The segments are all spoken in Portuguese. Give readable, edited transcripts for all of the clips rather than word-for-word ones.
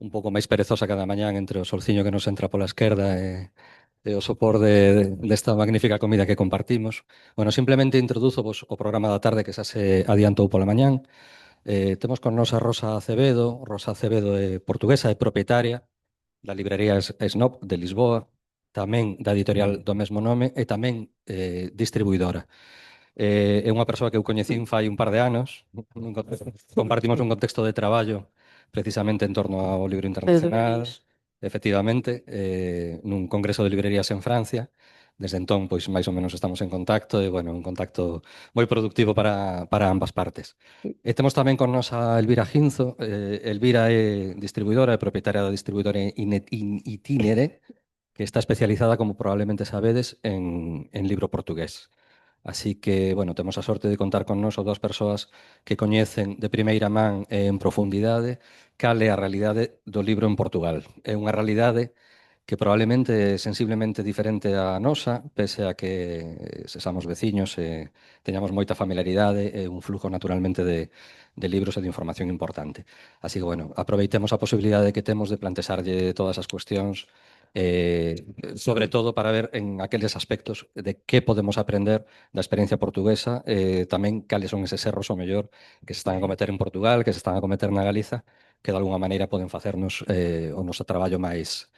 un pouco máis perezosa cada mañán entre o solciño que nos entra pola esquerda e o sopor desta magnífica comida que compartimos. Bueno, simplemente introduzo vos o programa da tarde que xa se adiantou pola mañán. Temos con nos a Rosa Acevedo. Rosa Acevedo é portuguesa e propietaria da librería Snob de Lisboa, tamén da editorial do mesmo nome e tamén distribuidora. É unha persoa que eu coñecín fai un par de anos. Compartimos un contexto de traballo precisamente en torno ao libro de internacional, livrarias. efectivamente, nun congreso de librerías en Francia. Desde entón, pois, máis ou menos estamos en contacto e, bueno, un contacto moi productivo para ambas partes. E temos tamén con nos a Elvira Ginzo. Elvira é distribuidora e propietaria da distribuidora Itinere, que está especializada, como probablemente sabedes, en libro portugués. Así que, bueno, temos a sorte de contar con nós dúas persoas que coñecen de primeira man e en profundidade cal é a realidade do libro en Portugal. É unha realidade que probablemente é sensiblemente diferente á nosa, pese a que sexamos veciños e teñamos moita familiaridade e un flujo naturalmente de libros e de información importante. Así que, bueno, aproveitemos a posibilidade que temos de plantexarlle todas as cuestións, sobre todo para ver en aqueles aspectos de que podemos aprender da experiencia portuguesa, tamén cales son eses erros, o mellor, que se están a cometer en Portugal, que se están a cometer na Galiza, que de alguna maneira poden facernos o noso traballo máis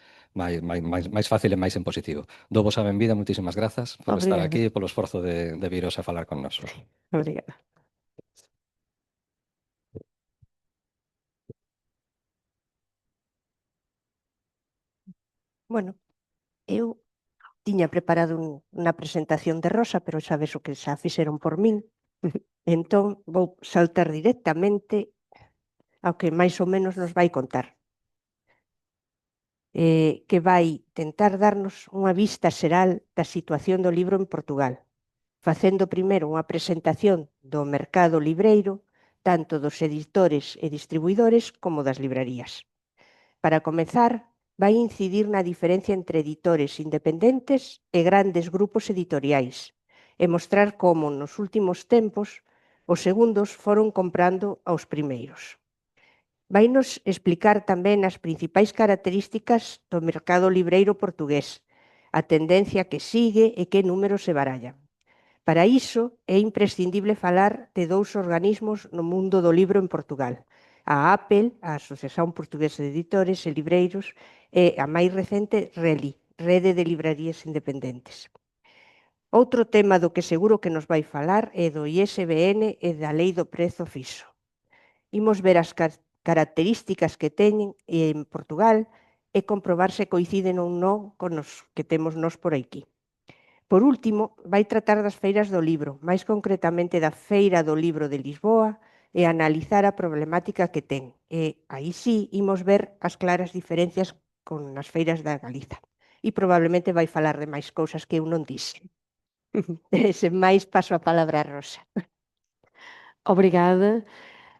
fácil e máis en positivo. Dou-vos a benvida, moitísimas grazas por estar Obrigada, aquí e polo esforzo de viros a falar con nós. obrigada. Bueno, eu tiña preparado unha presentación de Rosa, pero xa ves o que xa fixeron por min. Entón vou saltar directamente ao que máis ou menos nos vai contar, que vai tentar darnos unha vista xeral da situación do libro en Portugal, facendo primeiro unha presentación do mercado libreiro, tanto dos editores e distribuidores como das librarías. Para comezar, vai incidir na diferencia entre editores independentes e grandes grupos editoriais e mostrar como nos últimos tempos os segundos foron comprando aos primeiros. Vainos explicar tamén as principais características do mercado libreiro portugués, a tendencia que sigue e que números se barallan. Para iso é imprescindible falar de dous organismos no mundo do libro en Portugal: a Apple, a Asociación Portuguesa de Editores e Libreiros, e a máis recente RELI, Rede de Librarías Independentes. Outro tema do que seguro que nos vai falar é do ISBN e da Lei do Prezo Fixo. Imos ver as características que teñen en Portugal e comprobar se coinciden ou non con os que temos nós por aquí. Por último, vai tratar das feiras do libro, máis concretamente da Feira do Libro de Lisboa, e analizar a problemática que ten. E aí sí imos ver as claras diferencias con as feiras da Galiza. E probablemente vai falar de máis cousas que eu non dixen. Sen máis, paso a palabra a Rosa. Obrigada.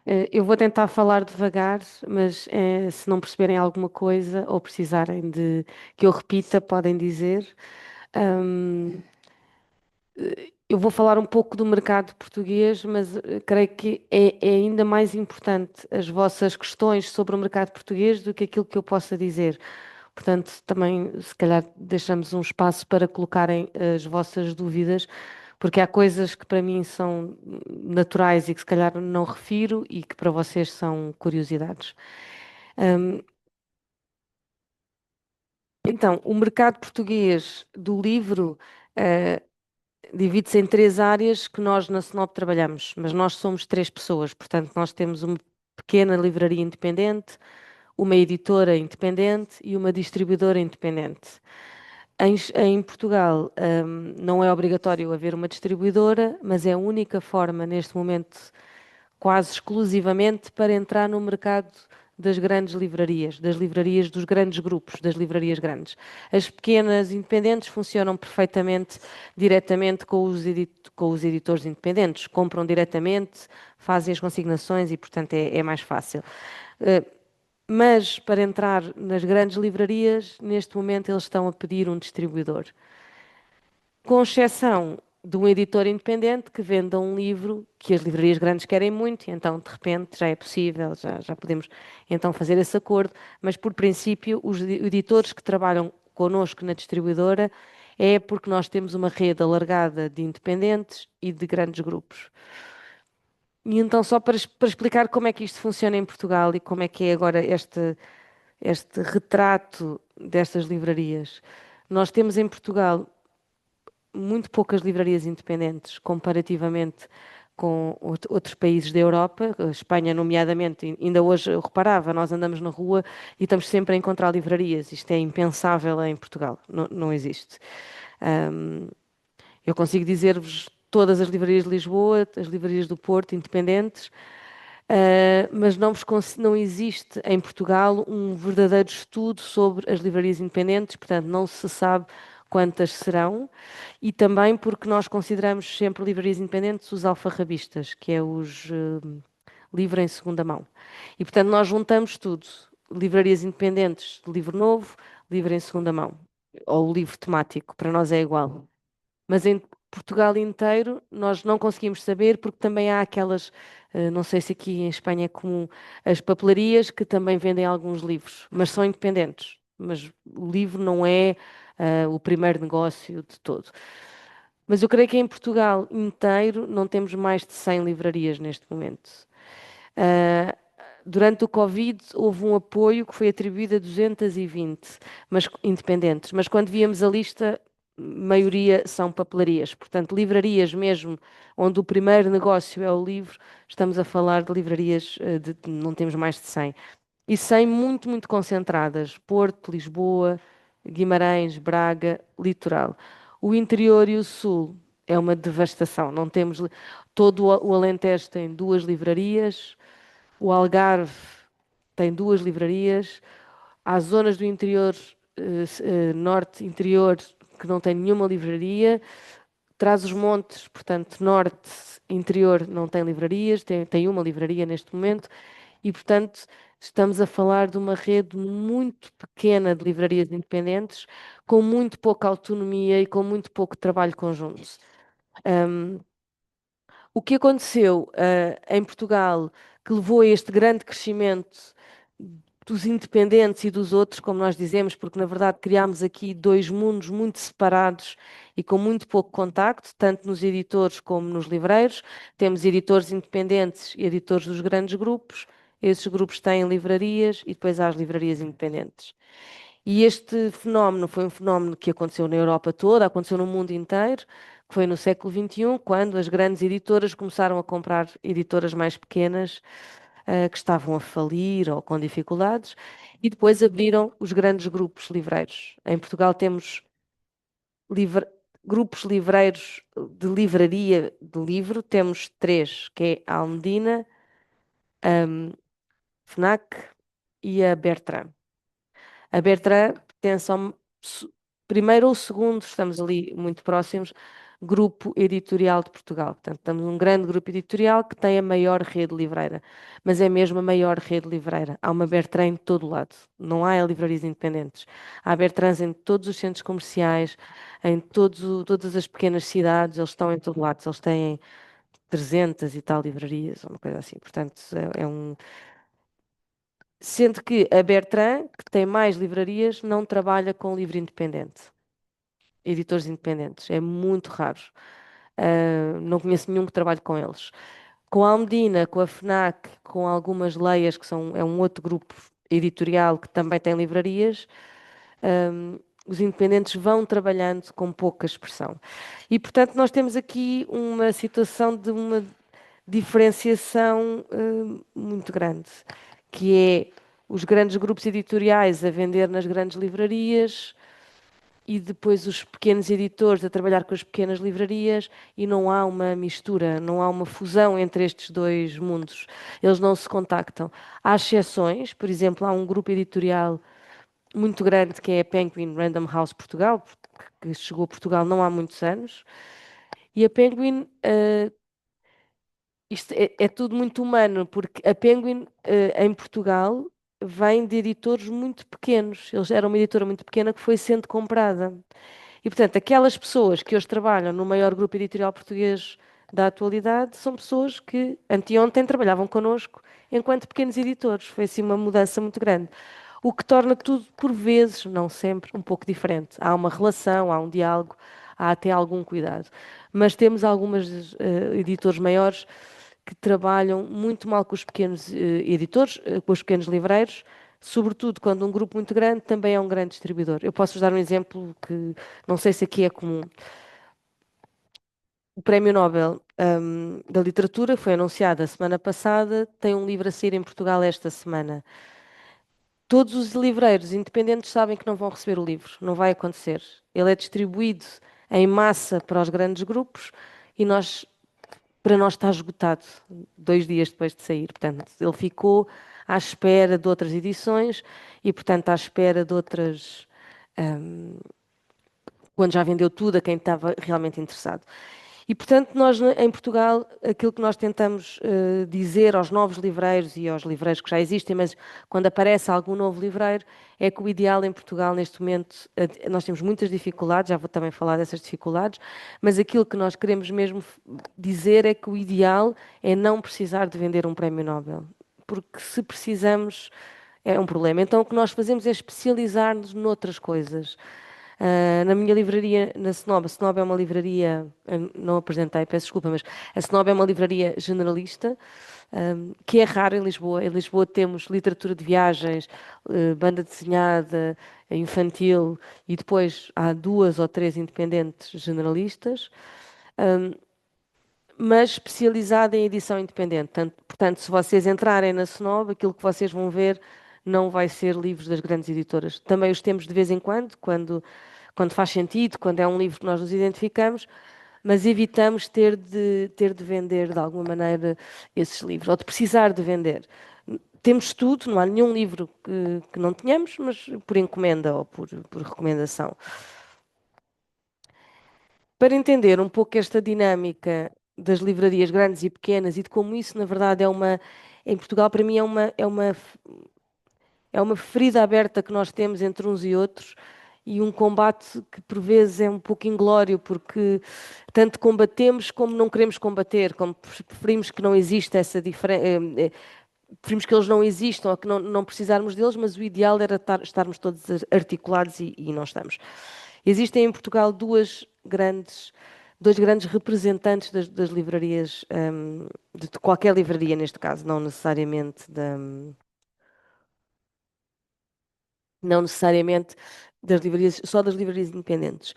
Eu vou tentar falar devagar, mas se não perceberem alguma coisa ou precisarem de que eu repita, podem dizer. Eu vou falar um pouco do mercado português, mas creio que é ainda mais importante as vossas questões sobre o mercado português do que aquilo que eu possa dizer. Portanto, também, se calhar, deixamos um espaço para colocarem as vossas dúvidas, porque há coisas que para mim são naturais e que se calhar não refiro e que para vocês são curiosidades. Então, o mercado português do livro divide-se em três áreas que nós na SNOP trabalhamos, mas nós somos três pessoas, portanto, nós temos uma pequena livraria independente, uma editora independente e uma distribuidora independente. Em Portugal, não é obrigatório haver uma distribuidora, mas é a única forma neste momento, quase exclusivamente, para entrar no mercado das grandes livrarias, das livrarias dos grandes grupos, das livrarias grandes. As pequenas independentes funcionam perfeitamente diretamente com os editores independentes, compram diretamente, fazem as consignações e, portanto, é mais fácil. Mas para entrar nas grandes livrarias, neste momento eles estão a pedir um distribuidor. Com exceção de um editor independente que venda um livro que as livrarias grandes querem muito, e então de repente já é possível, já podemos então fazer esse acordo, mas por princípio os editores que trabalham connosco na distribuidora é porque nós temos uma rede alargada de independentes e de grandes grupos. E então só para explicar como é que isto funciona em Portugal e como é que é agora este retrato destas livrarias. Nós temos em Portugal muito poucas livrarias independentes comparativamente com outros países da Europa, a Espanha nomeadamente. Ainda hoje eu reparava, nós andamos na rua e estamos sempre a encontrar livrarias. Isto é impensável em Portugal, não existe. Eu consigo dizer-vos todas as livrarias de Lisboa, as livrarias do Porto, independentes, mas não existe em Portugal um verdadeiro estudo sobre as livrarias independentes, portanto, não se sabe quantas serão, e também porque nós consideramos sempre livrarias independentes os alfarrabistas, que é os livro em segunda mão. E, portanto, nós juntamos tudo, livrarias independentes de livro novo, livro em segunda mão, ou livro temático, para nós é igual. Mas em Portugal inteiro nós não conseguimos saber, porque também há aquelas, não sei se aqui em Espanha é comum, as papelarias que também vendem alguns livros, mas são independentes. Mas o livro não é o primeiro negócio de todo. Mas eu creio que em Portugal inteiro não temos mais de 100 livrarias neste momento. Uh, Durante o Covid houve um apoio que foi atribuído a 220, mas independentes. Mas quando víamos a lista, maioria são papelarias. Portanto, livrarias mesmo, onde o primeiro negócio é o livro, estamos a falar de livrarias, não temos mais de 100. E 100 muito, muito concentradas. Porto, Lisboa, Guimarães, Braga, litoral. O interior e o sul é uma devastação. Não temos... Todo o Alentejo tem 2 livrarias, o Algarve tem 2 livrarias, há zonas do interior, norte interior, que não tem nenhuma livraria, Trás-os-Montes, portanto, norte interior não tem livrarias, tem uma livraria neste momento, e portanto estamos a falar de uma rede muito pequena de livrarias independentes, com muito pouca autonomia e com muito pouco trabalho conjunto. O que aconteceu em Portugal que levou a este grande crescimento dos independentes e dos outros, como nós dizemos, porque na verdade criámos aqui 2 mundos muito separados e com muito pouco contacto, tanto nos editores como nos livreiros. Temos editores independentes e editores dos grandes grupos. Esses grupos têm livrarias e depois há as livrarias independentes. E este fenómeno foi um fenómeno que aconteceu na Europa toda, aconteceu no mundo inteiro, que foi no século XXI, quando as grandes editoras começaram a comprar editoras mais pequenas, que estavam a falir ou com dificuldades, e depois abriram os grandes grupos livreiros. Em Portugal temos grupos livreiros de livraria de livro, temos 3, que é a Almedina, a FNAC e a Bertrand. A Bertrand pertence ao primeiro ou segundo, estamos ali muito próximos, grupo editorial de Portugal. Portanto, estamos num grande grupo editorial que tem a maior rede livreira, mas é mesmo a maior rede livreira. Há uma Bertrand em todo o lado, não há livrarias independentes. Há Bertrands em todos os centros comerciais, em todas as pequenas cidades, eles estão em todo lado, eles têm 300 e tal livrarias, ou uma coisa assim. Portanto, é um... Sendo que a Bertrand, que tem mais livrarias, não trabalha com livro independente, editores independentes. É muito raro. Não conheço nenhum que trabalhe com eles. Com a Almedina, com a FNAC, com algumas leias, que é um outro grupo editorial que também tem livrarias, os independentes vão trabalhando com pouca expressão. E, portanto, nós temos aqui uma situação de uma diferenciação muito grande, que é os grandes grupos editoriais a vender nas grandes livrarias e depois os pequenos editores a trabalhar com as pequenas livrarias, e não há uma mistura, não há uma fusão entre estes 2 mundos. Eles não se contactam. Há exceções, por exemplo, há um grupo editorial muito grande que é a Penguin Random House Portugal, que chegou a Portugal não há muitos anos, e a Penguin isto é tudo muito humano, porque a Penguin, em Portugal, vem de editores muito pequenos. Eles eram uma editora muito pequena que foi sendo comprada. E, portanto, aquelas pessoas que hoje trabalham no maior grupo editorial português da atualidade são pessoas que anteontem trabalhavam connosco enquanto pequenos editores. Foi assim uma mudança muito grande. O que torna tudo, por vezes, não sempre, um pouco diferente. Há uma relação, há um diálogo, há até algum cuidado. Mas temos algumas editores maiores que trabalham muito mal com os pequenos editores, com os pequenos livreiros, sobretudo quando um grupo muito grande também é um grande distribuidor. Eu posso-vos dar um exemplo que não sei se aqui é comum. O Prémio Nobel da Literatura foi anunciado a semana passada, tem um livro a sair em Portugal esta semana. Todos os livreiros independentes sabem que não vão receber o livro, não vai acontecer. Ele é distribuído em massa para os grandes grupos e para nós está esgotado 2 dias depois de sair. Portanto, ele ficou à espera de outras edições e, portanto, à espera de outras. Quando já vendeu tudo a quem estava realmente interessado. E, portanto, nós em Portugal, aquilo que nós tentamos dizer aos novos livreiros e aos livreiros que já existem, mas quando aparece algum novo livreiro, é que o ideal em Portugal, neste momento, nós temos muitas dificuldades, já vou também falar dessas dificuldades, mas aquilo que nós queremos mesmo dizer é que o ideal é não precisar de vender um prémio Nobel, porque se precisamos é um problema. Então, o que nós fazemos é especializar-nos noutras coisas. Na minha livraria, na Snob, a Snob é uma livraria, não apresentei, peço desculpa, mas a Snob é uma livraria generalista, que é raro em Lisboa. Em Lisboa temos literatura de viagens, banda desenhada, infantil, e depois há 2 ou 3 independentes generalistas, mas especializada em edição independente. Portanto, se vocês entrarem na Snob, aquilo que vocês vão ver não vai ser livros das grandes editoras. Também os temos de vez em quando faz sentido, quando é um livro que nós nos identificamos, mas evitamos ter de vender de alguma maneira esses livros, ou de precisar de vender. Temos tudo, não há nenhum livro que não tenhamos, mas por encomenda ou por recomendação. Para entender um pouco esta dinâmica das livrarias grandes e pequenas e de como isso, na verdade, em Portugal, para mim, é uma ferida aberta que nós temos entre uns e outros e um combate que por vezes é um pouco inglório, porque tanto combatemos como não queremos combater, como preferimos que não exista essa diferença, preferimos que eles não existam ou que não precisarmos deles, mas o ideal era estarmos todos articulados e não estamos. Existem em Portugal dois grandes representantes das livrarias, de qualquer livraria neste caso, não necessariamente das livrarias, só das livrarias independentes.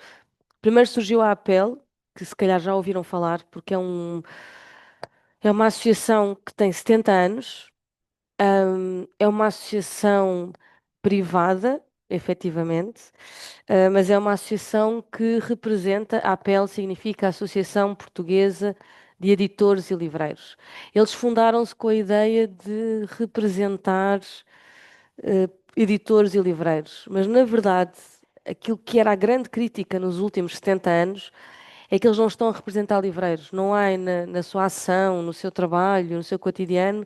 Primeiro surgiu a APEL, que se calhar já ouviram falar, porque é uma associação que tem 70 anos, é uma associação privada, efetivamente, mas é uma associação que representa, a APEL significa Associação Portuguesa de Editores e Livreiros. Eles fundaram-se com a ideia de representar editores e livreiros, mas na verdade aquilo que era a grande crítica nos últimos 70 anos é que eles não estão a representar livreiros, não há na sua ação, no seu trabalho, no seu cotidiano,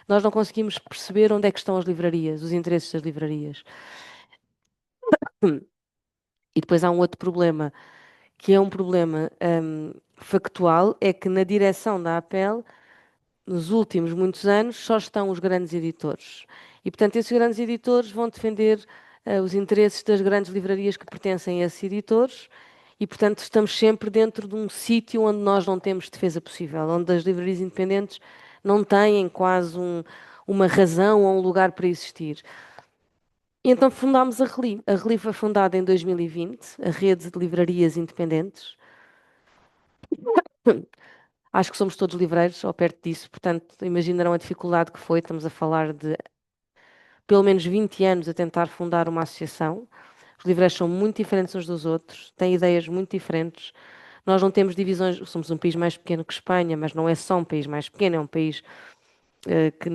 nós não conseguimos perceber onde é que estão as livrarias, os interesses das livrarias. E depois há um outro problema, que é um problema factual, é que na direção da APEL, nos últimos muitos anos, só estão os grandes editores. E, portanto, esses grandes editores vão defender os interesses das grandes livrarias que pertencem a esses editores e, portanto, estamos sempre dentro de um sítio onde nós não temos defesa possível, onde as livrarias independentes não têm quase uma razão ou um lugar para existir. E então fundámos a RELI. A RELI foi fundada em 2020, a Rede de Livrarias Independentes. Acho que somos todos livreiros, ou perto disso, portanto, imaginarão a dificuldade que foi. Estamos a falar de pelo menos 20 anos a tentar fundar uma associação. Os livreiros são muito diferentes uns dos outros, têm ideias muito diferentes. Nós não temos divisões, somos um país mais pequeno que Espanha, mas não é só um país mais pequeno, é um país que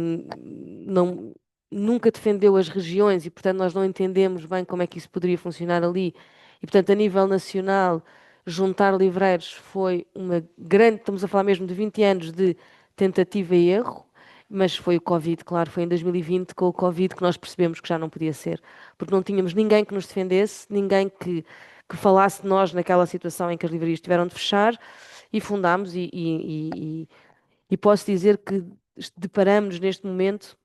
nunca defendeu as regiões e, portanto, nós não entendemos bem como é que isso poderia funcionar ali. E, portanto, a nível nacional, juntar livreiros foi uma grande, estamos a falar mesmo de 20 anos de tentativa e erro, mas foi o Covid, claro, foi em 2020 com o Covid que nós percebemos que já não podia ser, porque não tínhamos ninguém que nos defendesse, ninguém que que falasse de nós naquela situação em que as livrarias tiveram de fechar, e fundámos e posso dizer que deparamos neste momento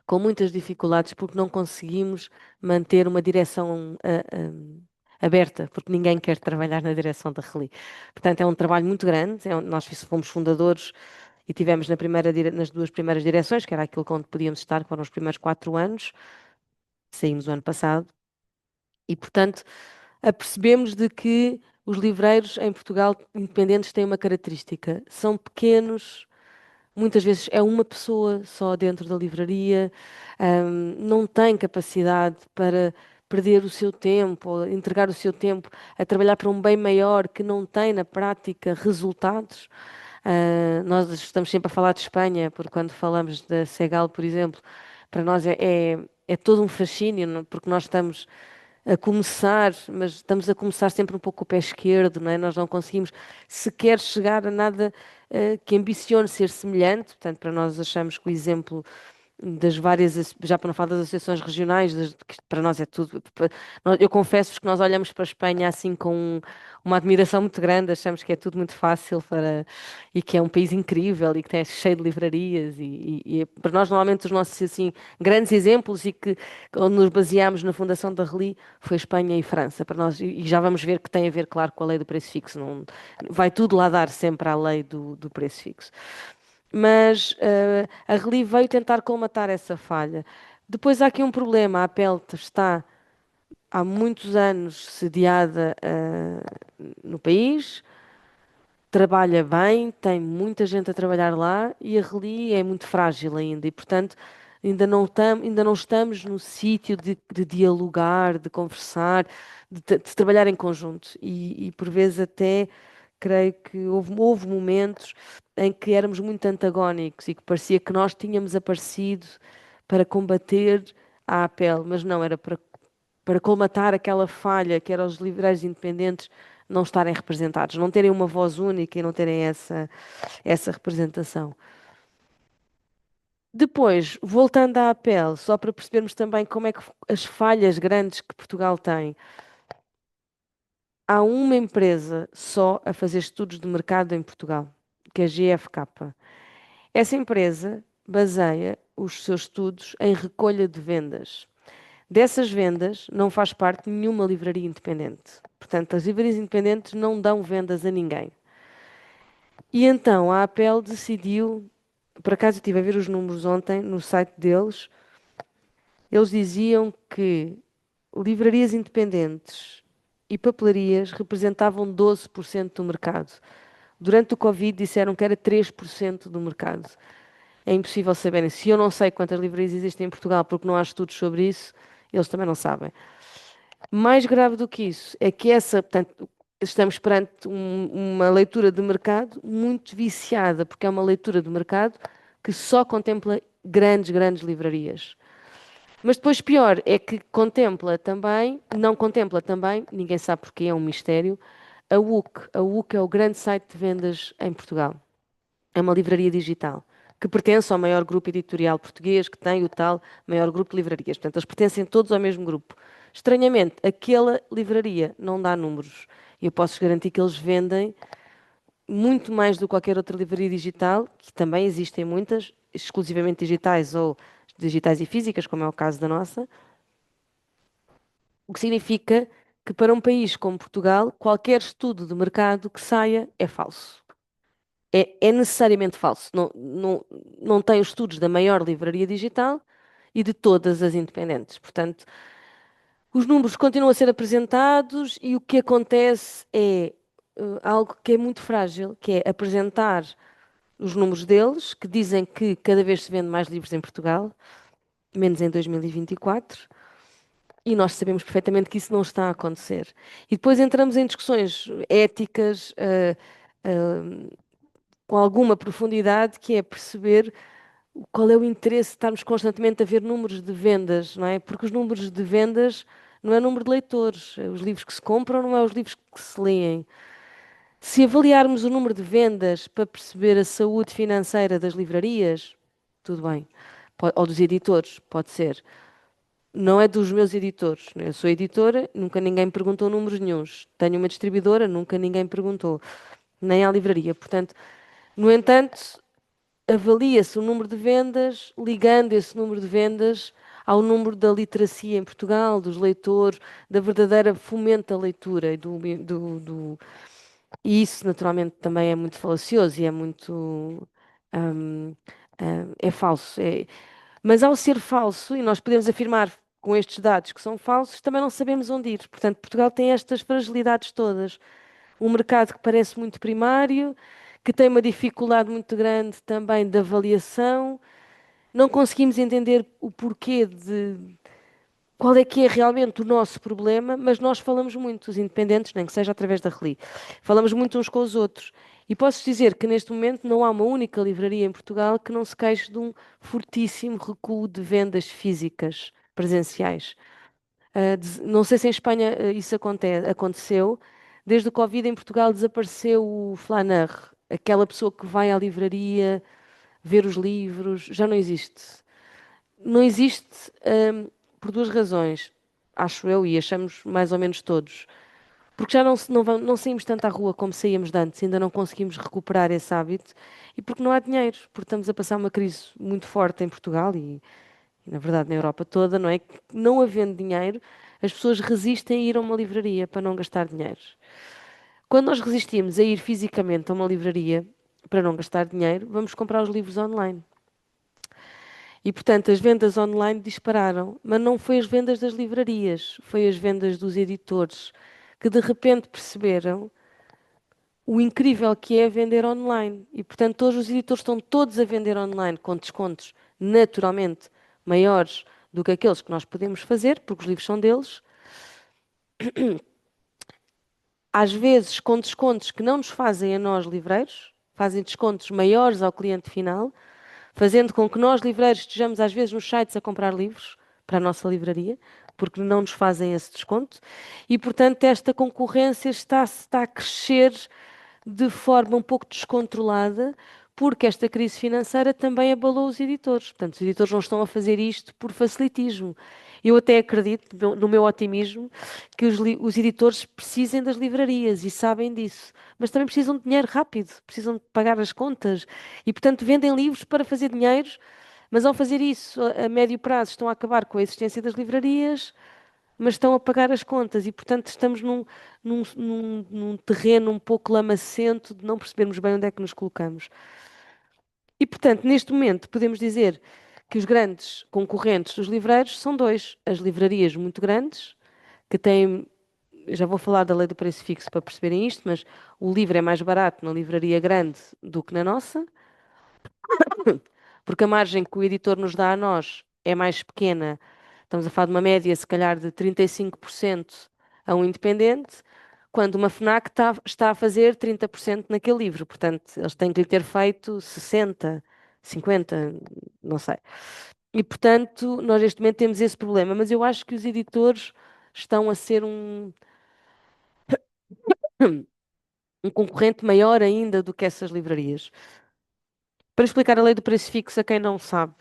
com muitas dificuldades porque não conseguimos manter uma direção aberta, porque ninguém quer trabalhar na direção da Reli. Portanto, é um trabalho muito grande. Nós fomos fundadores e tivemos nas duas primeiras direções, que era aquilo onde podíamos estar, que foram os primeiros 4 anos. Saímos o ano passado. E, portanto, apercebemos de que os livreiros em Portugal independentes têm uma característica. São pequenos. Muitas vezes é uma pessoa só dentro da livraria, não tem capacidade para perder o seu tempo, ou entregar o seu tempo a trabalhar para um bem maior que não tem na prática resultados. Nós estamos sempre a falar de Espanha, porque quando falamos da Segal, por exemplo, para nós é todo um fascínio, porque nós estamos a começar, mas estamos a começar sempre um pouco com o pé esquerdo, não é? Nós não conseguimos sequer chegar a nada que ambicione ser semelhante. Portanto, para nós achamos que o exemplo das várias, já para não falar das associações regionais, que para nós é tudo. Eu confesso-vos que nós olhamos para a Espanha assim com uma admiração muito grande, achamos que é tudo muito fácil e que é um país incrível e que é cheio de livrarias e para nós normalmente os nossos assim grandes exemplos e que onde nos baseámos na fundação da Reli foi Espanha e França. Para nós, e já vamos ver que tem a ver, claro, com a lei do preço fixo. Não, vai tudo lá dar sempre à lei do preço fixo. Mas a Reli veio tentar colmatar essa falha. Depois há aqui um problema. A Apple está há muitos anos sediada no país, trabalha bem, tem muita gente a trabalhar lá e a Reli é muito frágil ainda e, portanto, ainda não estamos no sítio de dialogar, de conversar, de trabalhar em conjunto. E por vezes até creio que houve momentos em que éramos muito antagónicos e que parecia que nós tínhamos aparecido para combater a Apple, mas não, era para colmatar aquela falha que eram os livreiros independentes não estarem representados, não terem uma voz única e não terem essa representação. Depois, voltando à Apple, só para percebermos também como é que as falhas grandes que Portugal tem. Há uma empresa só a fazer estudos de mercado em Portugal, que é a GfK. Essa empresa baseia os seus estudos em recolha de vendas. Dessas vendas não faz parte nenhuma livraria independente. Portanto, as livrarias independentes não dão vendas a ninguém. E então a Apple decidiu, por acaso eu estive a ver os números ontem no site deles, eles diziam que livrarias independentes e papelarias representavam 12% do mercado. Durante o Covid disseram que era 3% do mercado. É impossível saberem. Se eu não sei quantas livrarias existem em Portugal porque não há estudos sobre isso, eles também não sabem. Mais grave do que isso é que portanto, estamos perante uma leitura de mercado muito viciada, porque é uma leitura de mercado que só contempla grandes livrarias. Mas depois pior é que não contempla também, ninguém sabe porque, é um mistério, a WUC. A WUC é o grande site de vendas em Portugal. É uma livraria digital que pertence ao maior grupo editorial português, que tem o tal maior grupo de livrarias. Portanto, eles pertencem todos ao mesmo grupo. Estranhamente, aquela livraria não dá números. E eu posso garantir que eles vendem muito mais do que qualquer outra livraria digital, que também existem muitas, exclusivamente digitais ou digitais e físicas, como é o caso da nossa. O que significa que para um país como Portugal, qualquer estudo de mercado que saia é falso. É necessariamente falso. Não tem os estudos da maior livraria digital e de todas as independentes. Portanto, os números continuam a ser apresentados e o que acontece é algo que é muito frágil, que é apresentar os números deles, que dizem que cada vez se vende mais livros em Portugal, menos em 2024, e nós sabemos perfeitamente que isso não está a acontecer. E depois entramos em discussões éticas, com alguma profundidade, que é perceber qual é o interesse de estarmos constantemente a ver números de vendas, não é? Porque os números de vendas não é o número de leitores, é os livros que se compram, não é os livros que se leem. Se avaliarmos o número de vendas para perceber a saúde financeira das livrarias, tudo bem. Ou dos editores, pode ser. não é dos meus editores. Eu sou editora, nunca ninguém perguntou números nenhuns. Tenho uma distribuidora, nunca ninguém perguntou, nem à livraria. Portanto, no entanto, avalia-se o número de vendas, ligando esse número de vendas ao número da literacia em Portugal, dos leitores, da verdadeira fomento da leitura e isso naturalmente também é muito falacioso e é muito hum, é falso. Mas ao ser falso, e nós podemos afirmar com estes dados que são falsos, também não sabemos onde ir. Portanto, Portugal tem estas fragilidades todas. Um mercado que parece muito primário, que tem uma dificuldade muito grande também de avaliação. Não conseguimos entender o porquê de qual é que é realmente o nosso problema, mas nós falamos muito, os independentes, nem que seja através da Reli. Falamos muito uns com os outros. E posso dizer que neste momento não há uma única livraria em Portugal que não se queixe de um fortíssimo recuo de vendas físicas, presenciais. Não sei se em Espanha isso aconteceu. Desde o Covid em Portugal desapareceu o flaneur, aquela pessoa que vai à livraria ver os livros, já não existe. Não existe, por duas razões, acho eu, e achamos mais ou menos todos. Porque já não saímos tanto à rua como saíamos de antes, ainda não conseguimos recuperar esse hábito, e porque não há dinheiro, porque estamos a passar uma crise muito forte em Portugal e, na verdade, na Europa toda, não é? Que não havendo dinheiro, as pessoas resistem a ir a uma livraria para não gastar dinheiro. Quando nós resistimos a ir fisicamente a uma livraria para não gastar dinheiro, vamos comprar os livros online. E, portanto, as vendas online dispararam, mas não foi as vendas das livrarias, foi as vendas dos editores, que de repente perceberam o incrível que é vender online. E, portanto, hoje os editores estão todos a vender online com descontos naturalmente maiores do que aqueles que nós podemos fazer, porque os livros são deles. Às vezes com descontos que não nos fazem a nós livreiros, fazem descontos maiores ao cliente final, fazendo com que nós, livreiros, estejamos às vezes nos sites a comprar livros para a nossa livraria, porque não nos fazem esse desconto, e portanto esta concorrência está a crescer de forma um pouco descontrolada, porque esta crise financeira também abalou os editores. Portanto, os editores não estão a fazer isto por facilitismo. Eu até acredito, no meu otimismo, que os editores precisem das livrarias e sabem disso, mas também precisam de dinheiro rápido, precisam de pagar as contas e, portanto, vendem livros para fazer dinheiro, mas ao fazer isso, a médio prazo, estão a acabar com a existência das livrarias, mas estão a pagar as contas e, portanto, estamos num terreno um pouco lamacento de não percebermos bem onde é que nos colocamos. E, portanto, neste momento, podemos dizer que os grandes concorrentes dos livreiros são dois: as livrarias muito grandes, que têm. Já vou falar da lei do preço fixo para perceberem isto, mas o livro é mais barato na livraria grande do que na nossa, porque a margem que o editor nos dá a nós é mais pequena. Estamos a falar de uma média, se calhar, de 35% a um independente, quando uma FNAC está a fazer 30% naquele livro. Portanto, eles têm que lhe ter feito 60, 50, não sei. E, portanto, nós neste momento temos esse problema, mas eu acho que os editores estão a ser um concorrente maior ainda do que essas livrarias. Para explicar a lei do preço fixo a quem não sabe,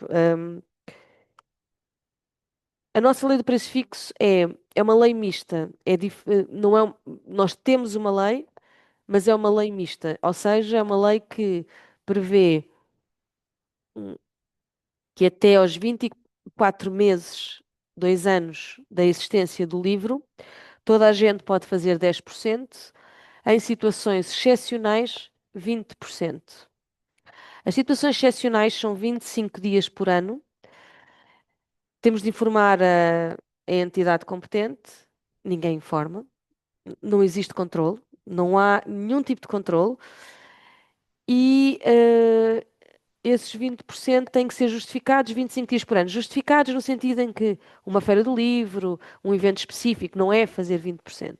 a nossa lei do preço fixo é uma lei mista. Não é, nós temos uma lei, mas é uma lei mista. Ou seja, é uma lei que prevê que até aos 24 meses, 2 anos da existência do livro, toda a gente pode fazer 10%, em situações excepcionais, 20%. As situações excepcionais são 25 dias por ano. Temos de informar a entidade competente, ninguém informa, não existe controle, não há nenhum tipo de controle e esses 20% têm que ser justificados 25 dias por ano. Justificados no sentido em que uma feira do livro, um evento específico, não é fazer 20%.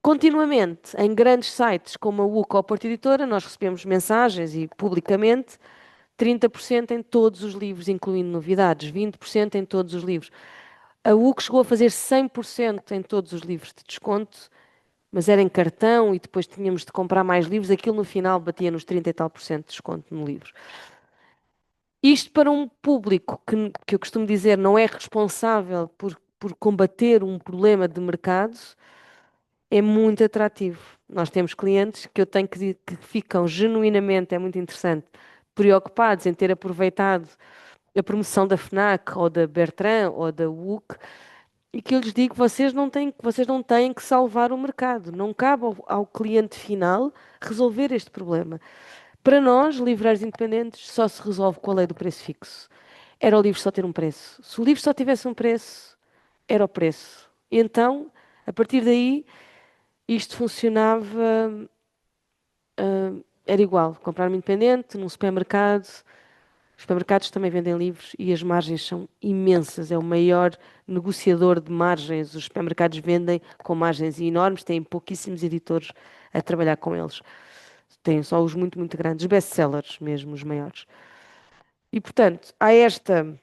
Continuamente, em grandes sites como a UCA ou a Porta Editora, nós recebemos mensagens e publicamente 30% em todos os livros, incluindo novidades, 20% em todos os livros. A UC chegou a fazer 100% em todos os livros de desconto, mas era em cartão e depois tínhamos de comprar mais livros. Aquilo no final batia nos 30 e tal por cento de desconto no livro. Isto para um público que eu costumo dizer não é responsável por combater um problema de mercado, é muito atrativo. Nós temos clientes que eu tenho que dizer que ficam genuinamente, é muito interessante, preocupados em ter aproveitado a promoção da FNAC ou da Bertrand ou da WUC e que eu lhes digo, vocês não têm que salvar o mercado, não cabe ao cliente final resolver este problema. Para nós, livreiros independentes, só se resolve com a lei do preço fixo. Era o livro só ter um preço. Se o livro só tivesse um preço, era o preço. E então, a partir daí, isto funcionava, era igual. Comprar um independente, num supermercado. Os supermercados também vendem livros e as margens são imensas. É o maior negociador de margens. Os supermercados vendem com margens enormes, têm pouquíssimos editores a trabalhar com eles. Têm só os muito, muito grandes, best-sellers mesmo, os maiores. E, portanto, há esta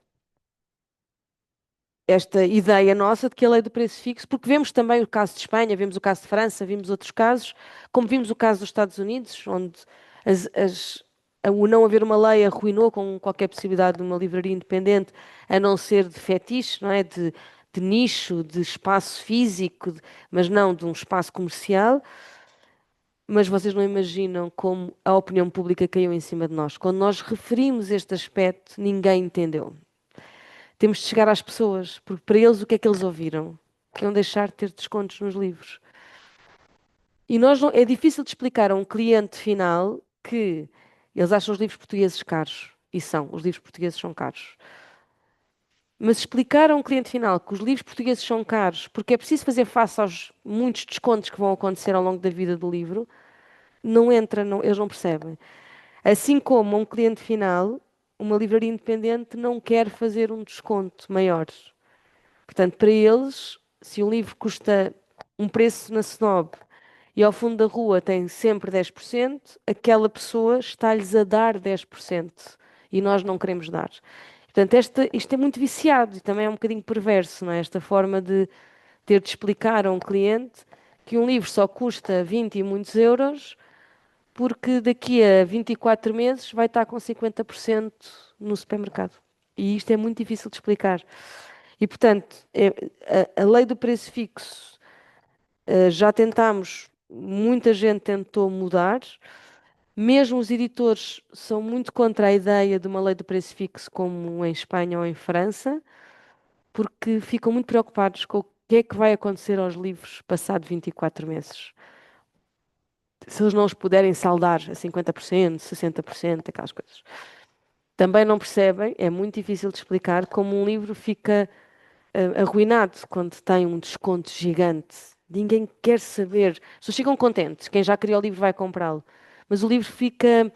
ideia nossa de que a lei do preço fixo, porque vemos também o caso de Espanha, vemos o caso de França, vimos outros casos, como vimos o caso dos Estados Unidos, onde o não haver uma lei arruinou com qualquer possibilidade de uma livraria independente, a não ser de fetiche, não é? De nicho, de espaço físico, mas não de um espaço comercial. Mas vocês não imaginam como a opinião pública caiu em cima de nós. Quando nós referimos este aspecto, ninguém entendeu. Temos de chegar às pessoas, porque para eles o que é que eles ouviram? Que iam deixar de ter descontos nos livros. E é difícil de explicar a um cliente final que eles acham os livros portugueses caros. E são, os livros portugueses são caros. Mas explicar a um cliente final que os livros portugueses são caros porque é preciso fazer face aos muitos descontos que vão acontecer ao longo da vida do livro, não entra, eles não percebem. Assim como a um cliente final, uma livraria independente não quer fazer um desconto maior. Portanto, para eles, se um livro custa um preço na Snob e ao fundo da rua tem sempre 10%, aquela pessoa está-lhes a dar 10% e nós não queremos dar. Portanto, isto é muito viciado e também é um bocadinho perverso, não é? Esta forma de ter de explicar a um cliente que um livro só custa 20 e muitos euros porque daqui a 24 meses vai estar com 50% no supermercado. E isto é muito difícil de explicar. E, portanto, a lei do preço fixo, já tentámos, muita gente tentou mudar, mesmo os editores são muito contra a ideia de uma lei do preço fixo como em Espanha ou em França, porque ficam muito preocupados com o que é que vai acontecer aos livros passado 24 meses. Se eles não os puderem saldar a 50%, 60%, aquelas coisas. Também não percebem, é muito difícil de explicar, como um livro fica arruinado quando tem um desconto gigante. Ninguém quer saber. As pessoas ficam contentes. Quem já criou o livro vai comprá-lo. Mas o livro fica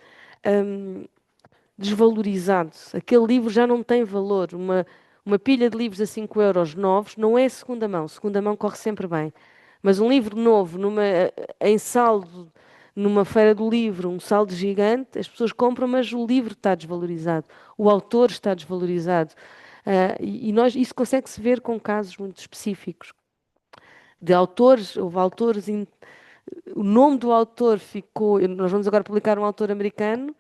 desvalorizado. Aquele livro já não tem valor. Uma pilha de livros a 5 euros novos não é segunda mão. Segunda mão corre sempre bem. Mas um livro novo, em saldo, numa feira do livro, um saldo gigante, as pessoas compram, mas o livro está desvalorizado. O autor está desvalorizado. Isso consegue-se ver com casos muito específicos de autores, houve autores, o nome do autor ficou, nós vamos agora publicar um autor americano,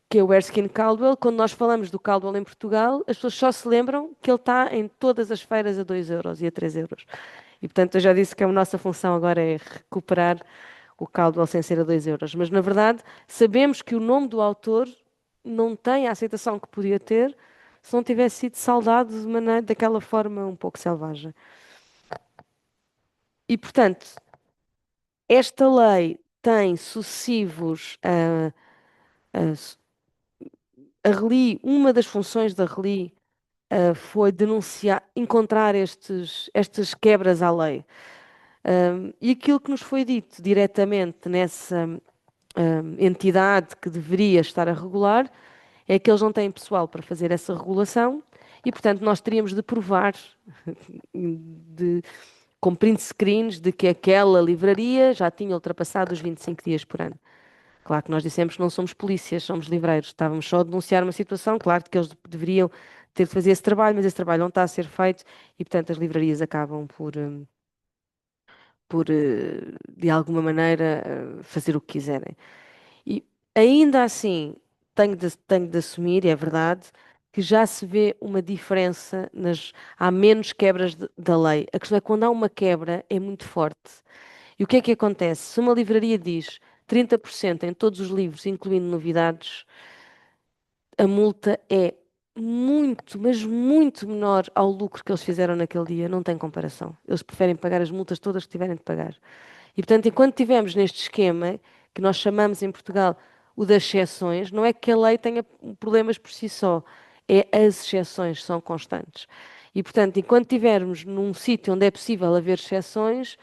que é o Erskine Caldwell. Quando nós falamos do Caldwell em Portugal, as pessoas só se lembram que ele está em todas as feiras a 2 euros e a 3 euros. E portanto eu já disse que a nossa função agora é recuperar o Caldwell sem ser a 2 euros. Mas na verdade sabemos que o nome do autor não tem a aceitação que podia ter se não tivesse sido saldado daquela forma um pouco selvagem. E, portanto, esta lei tem sucessivos. A RELI, uma das funções da RELI foi denunciar, encontrar estas quebras à lei. E aquilo que nos foi dito diretamente nessa entidade que deveria estar a regular é que eles não têm pessoal para fazer essa regulação e, portanto, nós teríamos de provar com print screens de que aquela livraria já tinha ultrapassado os 25 dias por ano. Claro que nós dissemos que não somos polícias, somos livreiros. Estávamos só a denunciar uma situação, claro que eles deveriam ter de fazer esse trabalho, mas esse trabalho não está a ser feito e, portanto, as livrarias acabam por de alguma maneira, fazer o que quiserem. E ainda assim, tenho de assumir, é verdade, que já se vê uma diferença, há menos quebras da lei. A questão é que quando há uma quebra é muito forte. E o que é que acontece? Se uma livraria diz 30% em todos os livros, incluindo novidades, a multa é muito, mas muito menor ao lucro que eles fizeram naquele dia. Não tem comparação. Eles preferem pagar as multas todas que tiverem de pagar. E, portanto, enquanto estivermos neste esquema, que nós chamamos em Portugal o das exceções, não é que a lei tenha problemas por si só, é as exceções são constantes. E, portanto, enquanto estivermos num sítio onde é possível haver exceções,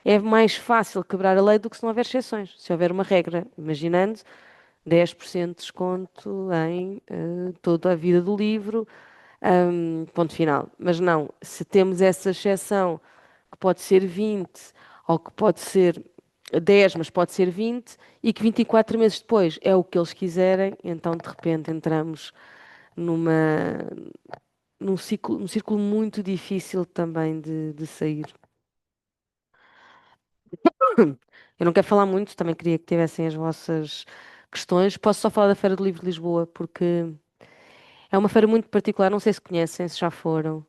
é mais fácil quebrar a lei do que se não houver exceções. Se houver uma regra, imaginando 10% de desconto em toda a vida do livro, ponto final. Mas não, se temos essa exceção que pode ser 20 ou que pode ser 10, mas pode ser 20, e que 24 meses depois é o que eles quiserem, então de repente entramos numa, num círculo muito difícil também de sair. Eu não quero falar muito, também queria que tivessem as vossas questões. Posso só falar da Feira do Livro de Lisboa, porque é uma feira muito particular, não sei se conhecem, se já foram.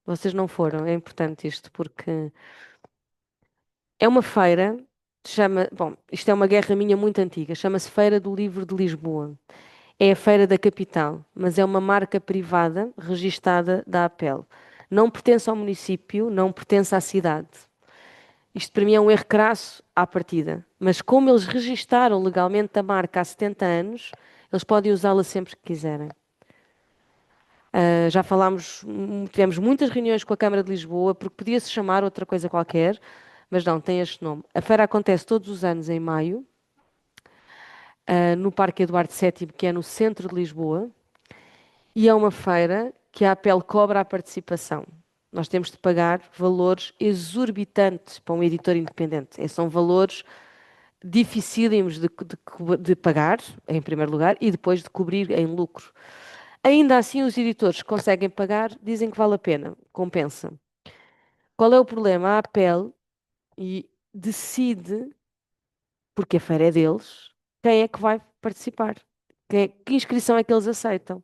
Vocês não foram, é importante isto, porque é uma feira, bom, isto é uma guerra minha muito antiga, chama-se Feira do Livro de Lisboa. É a feira da capital, mas é uma marca privada registada da APEL. Não pertence ao município, não pertence à cidade. Isto para mim é um erro crasso à partida, mas como eles registaram legalmente a marca há 70 anos, eles podem usá-la sempre que quiserem. Já falámos, tivemos muitas reuniões com a Câmara de Lisboa, porque podia-se chamar outra coisa qualquer, mas não, tem este nome. A feira acontece todos os anos em maio, no Parque Eduardo VII, que é no centro de Lisboa, e é uma feira que a APEL cobra a participação. Nós temos de pagar valores exorbitantes para um editor independente. São valores dificílimos de pagar, em primeiro lugar, e depois de cobrir em lucro. Ainda assim, os editores que conseguem pagar dizem que vale a pena, compensa. Qual é o problema? A APEL decide, porque a feira é deles, quem é que vai participar, que inscrição é que eles aceitam.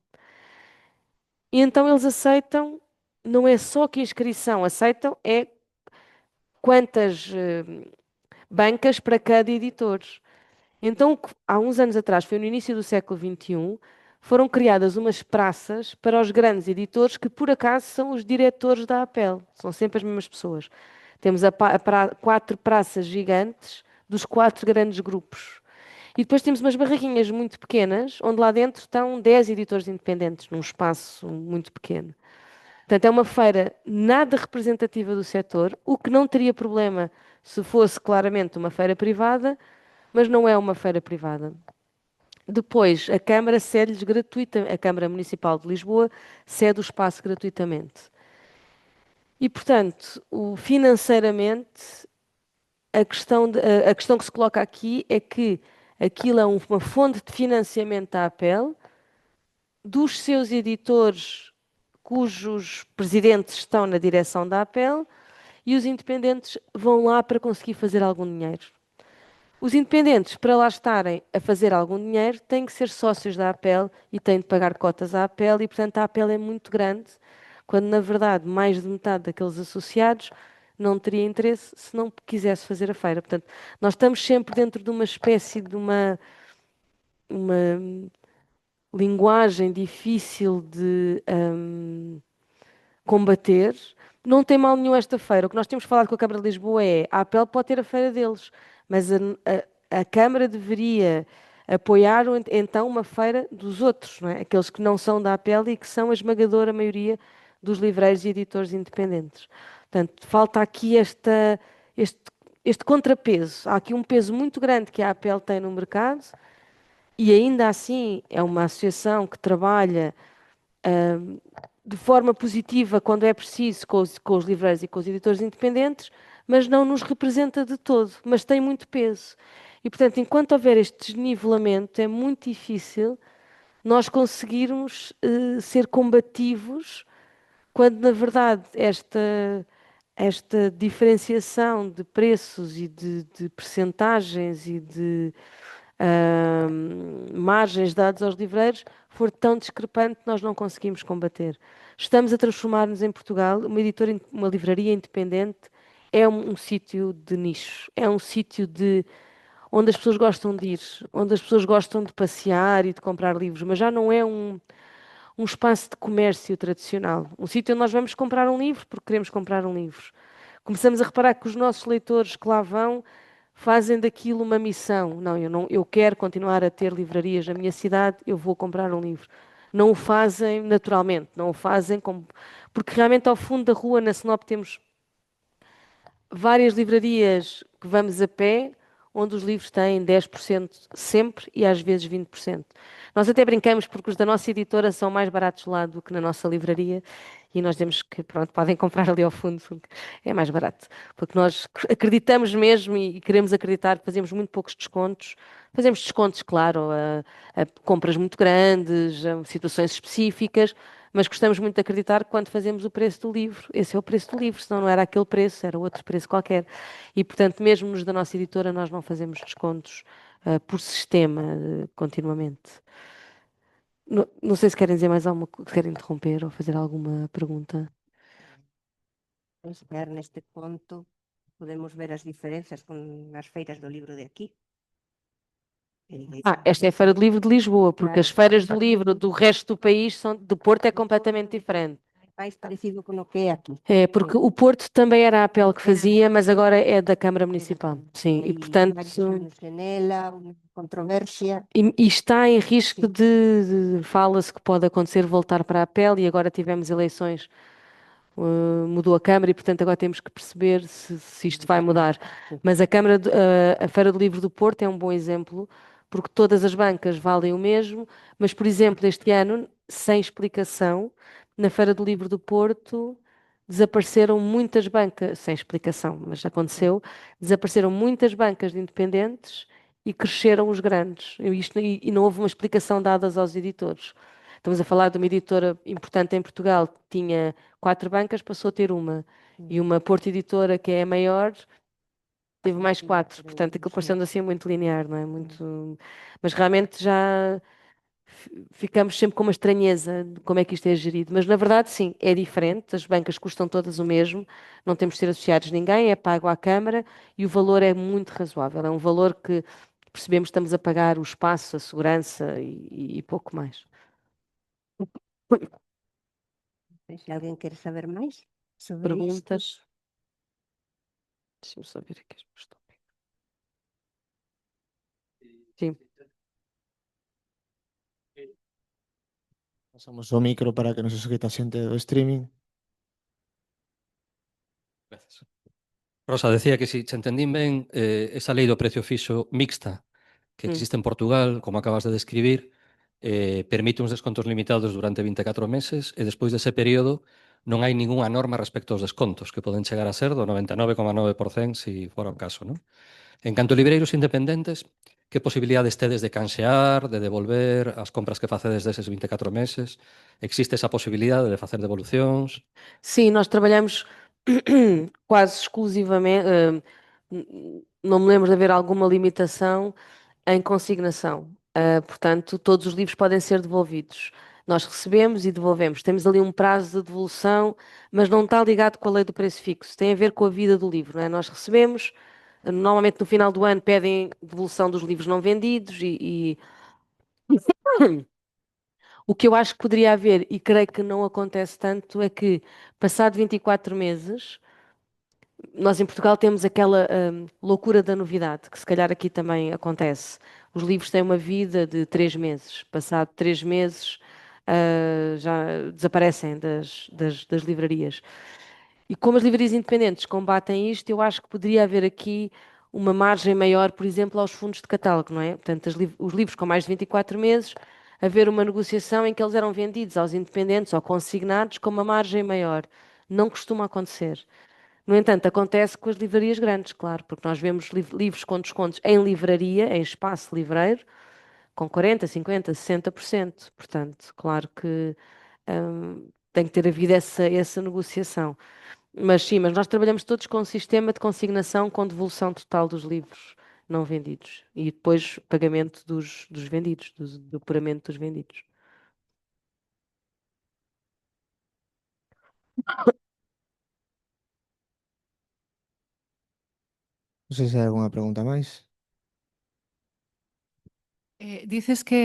E então eles aceitam, não é só que inscrição aceitam, é quantas bancas para cada editor. Então, há uns anos atrás, foi no início do século XXI, foram criadas umas praças para os grandes editores que, por acaso, são os diretores da APEL. São sempre as mesmas pessoas. Temos 4 praças gigantes dos 4 grandes grupos. E depois temos umas barraquinhas muito pequenas, onde lá dentro estão 10 editores independentes, num espaço muito pequeno. Portanto, é uma feira nada representativa do setor, o que não teria problema se fosse claramente uma feira privada, mas não é uma feira privada. Depois, a Câmara cede-lhes gratuitamente, a Câmara Municipal de Lisboa cede o espaço gratuitamente. E, portanto, financeiramente, a questão que se coloca aqui é que aquilo é uma fonte de financiamento da APEL, dos seus editores cujos presidentes estão na direção da APEL, e os independentes vão lá para conseguir fazer algum dinheiro. Os independentes, para lá estarem a fazer algum dinheiro, têm que ser sócios da APEL e têm de pagar cotas à APEL, e portanto a APEL é muito grande, quando na verdade mais de metade daqueles associados não teria interesse se não quisesse fazer a feira. Portanto, nós estamos sempre dentro de uma espécie de uma linguagem difícil de combater. Não tem mal nenhum esta feira. O que nós temos falado com a Câmara de Lisboa é a APEL pode ter a feira deles, mas a Câmara deveria apoiar então uma feira dos outros, não é? Aqueles que não são da APEL e que são a esmagadora maioria dos livreiros e editores independentes. Portanto, falta aqui este contrapeso. Há aqui um peso muito grande que a APEL tem no mercado e ainda assim é uma associação que trabalha de forma positiva quando é preciso com os livreiros e com os editores independentes, mas não nos representa de todo, mas tem muito peso. E, portanto, enquanto houver este desnivelamento, é muito difícil nós conseguirmos ser combativos, quando, na verdade, esta diferenciação de preços e de percentagens e de margens dadas aos livreiros for tão discrepante que nós não conseguimos combater. Estamos a transformar-nos em Portugal, uma livraria independente é um sítio de nicho, é um sítio onde as pessoas gostam de ir, onde as pessoas gostam de passear e de comprar livros, mas já não é um espaço de comércio tradicional, um sítio onde nós vamos comprar um livro porque queremos comprar um livro. Começamos a reparar que os nossos leitores que lá vão fazem daquilo uma missão. Não, eu quero continuar a ter livrarias na minha cidade, eu vou comprar um livro. Não o fazem naturalmente, não o fazem porque realmente ao fundo da rua, na Sinop, temos várias livrarias que vamos a pé, onde os livros têm 10% sempre e às vezes 20%. Nós até brincamos porque os da nossa editora são mais baratos lá do que na nossa livraria e nós temos que, pronto, podem comprar ali ao fundo porque é mais barato. Porque nós acreditamos mesmo e queremos acreditar, fazemos muito poucos descontos. Fazemos descontos, claro, a compras muito grandes, a situações específicas, mas gostamos muito de acreditar que quando fazemos o preço do livro, esse é o preço do livro, senão não era aquele preço, era outro preço qualquer. E, portanto, mesmo nos da nossa editora, nós não fazemos descontos por sistema continuamente. Não sei se querem dizer mais alguma coisa, se querem interromper ou fazer alguma pergunta. Pois, ver neste ponto, podemos ver as diferenzas con as feiras do libro de aquí. Esta é a Feira do Livro de Lisboa, porque Claro. as feiras do livro do resto do país do Porto é completamente diferente. Mais parecido con o que é aquí. É, porque o Porto também era a APEL que fazia, mas agora é da Câmara Municipal. Sim, e portanto. Nela, uma controvérsia. E está em risco fala-se que pode acontecer voltar para a APEL e agora tivemos eleições, mudou a Câmara e portanto agora temos que perceber se isto vai mudar. Mas a Feira do Livro do Porto é um bom exemplo, porque todas as bancas valem o mesmo, mas por exemplo este ano, sem explicação, na Feira do Livro do Porto desapareceram muitas bancas, sem explicação, mas aconteceu, desapareceram muitas bancas de independentes e cresceram os grandes. E não houve uma explicação dada aos editores. Estamos a falar de uma editora importante em Portugal que tinha 4 bancas, passou a ter uma. E uma Porto Editora, que é a maior, teve mais 4. Portanto, aquilo parecendo assim muito linear, não é? Muito. Mas realmente já ficamos sempre com uma estranheza de como é que isto é gerido. Mas na verdade, sim, é diferente. As bancas custam todas o mesmo, não temos de ser associados a ninguém, é pago à Câmara e o valor é muito razoável. É um valor que percebemos que estamos a pagar o espaço, a segurança e pouco mais. Se alguém quer saber mais sobre Perguntas? isto. Deixa-me só ver aqui as questões. Sim. Pasamos o micro para que nos escoite a xente do streaming. Gracias. Rosa, decía que si se entendín ben, esa lei do precio fixo mixta que existe en Portugal, como acabas de describir, permite uns descontos limitados durante 24 meses e despois dese período non hai ningunha norma respecto aos descontos, que poden chegar a ser do 99,9% se fora o caso, non? En canto a libreiros independentes, que posibilidades tedes de canxear, de devolver as compras que facedes deses 24 meses? Existe esa posibilidade de facer devolucións? Sim, nós trabalhamos quase exclusivamente, não me lembro de haver alguma limitação em consignação. Portanto, todos os livros podem ser devolvidos. Nós recebemos e devolvemos. Temos ali um prazo de devolução, mas não está ligado com a lei do preço fixo. Tem a ver com a vida do livro, não é? Nós recebemos, normalmente no final do ano pedem devolução dos livros não vendidos e o que eu acho que poderia haver, e creio que não acontece tanto, é que, passado 24 meses, nós em Portugal temos aquela loucura da novidade, que se calhar aqui também acontece. Os livros têm uma vida de 3 meses. Passado 3 meses, já desaparecem das livrarias. E como as livrarias independentes combatem isto, eu acho que poderia haver aqui uma margem maior, por exemplo, aos fundos de catálogo, não é? Portanto, os livros com mais de 24 meses, haver uma negociação em que eles eram vendidos aos independentes ou consignados com uma margem maior. Não costuma acontecer. No entanto, acontece com as livrarias grandes, claro, porque nós vemos livros com descontos em livraria, em espaço livreiro, com 40%, 50%, 60%. Portanto, claro que tem que ter havido essa negociação. Mas sim, mas nós trabalhamos todos com um sistema de consignação com devolução total dos livros. não vendidos. E depois pagamento dos vendidos, do apuramento dos vendidos. Non sei se hai algunha pregunta máis. Dices que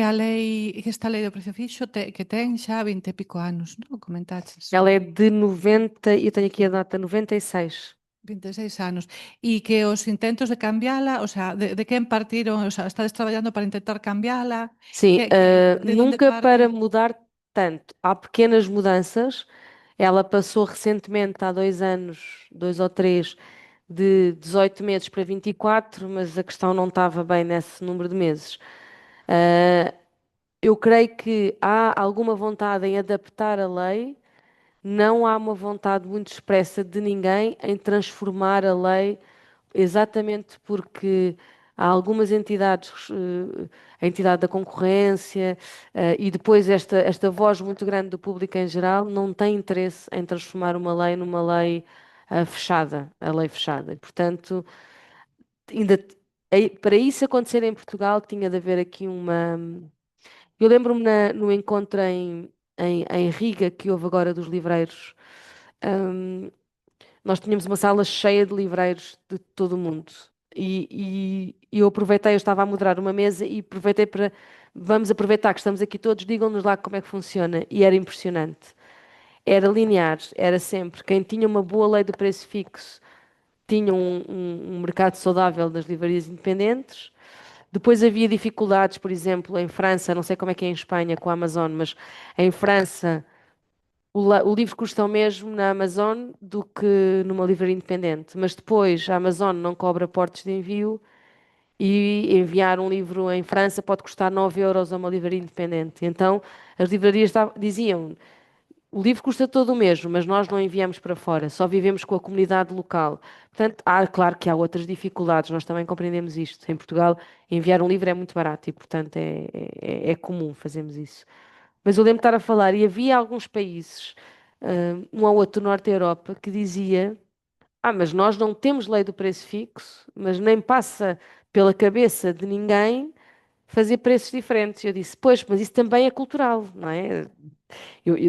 esta lei do precio fixo que ten xa 20 e pico anos, non? Comentaches. Ela é de 90, eu tenho aqui a data, 96. 26 anos. E que os intentos de cambiala, o sea, de quen partiron? O sea, estades traballando para intentar cambiala? Sim, de onde nunca parte? para mudar tanto. Há pequenas mudanças. Ela passou recentemente, há 2 anos, 2 ou 3, de 18 meses para 24, mas a questão não estava bem nesse número de meses. Eu creio que há alguma vontade em adaptar a lei, não há uma vontade muito expressa de ninguém em transformar a lei, exatamente porque há algumas entidades, a entidade da concorrência, e depois esta voz muito grande do público em geral, não tem interesse em transformar uma lei numa lei fechada, a lei fechada. E, portanto, ainda, para isso acontecer em Portugal, tinha de haver aqui uma. Eu lembro-me no encontro em Riga que houve agora dos livreiros. Nós tínhamos uma sala cheia de livreiros de todo o mundo. E eu aproveitei, eu estava a moderar uma mesa e aproveitei para. Vamos aproveitar que estamos aqui todos, digam-nos lá como é que funciona. E era impressionante. Era linear, era sempre. Quem tinha uma boa lei do preço fixo tinha um mercado saudável das livrarias independentes. Depois havia dificuldades, por exemplo, em França, não sei como é que é em Espanha com a Amazon, mas em França o livro custa o mesmo na Amazon do que numa livraria independente, mas depois a Amazon não cobra portos de envio e enviar um livro em França pode custar 9 euros a uma livraria independente. Então as livrarias diziam: o livro custa todo o mesmo, mas nós não enviamos para fora, só vivemos com a comunidade local. Portanto, claro que há outras dificuldades, nós também compreendemos isto. Em Portugal, enviar um livro é muito barato e, portanto, é comum fazermos isso. Mas eu lembro de estar a falar, e havia alguns países, um ou outro do norte da Europa, que dizia: mas nós não temos lei do preço fixo, mas nem passa pela cabeça de ninguém fazer preços diferentes. Eu disse: pois, mas isso também é cultural, não é?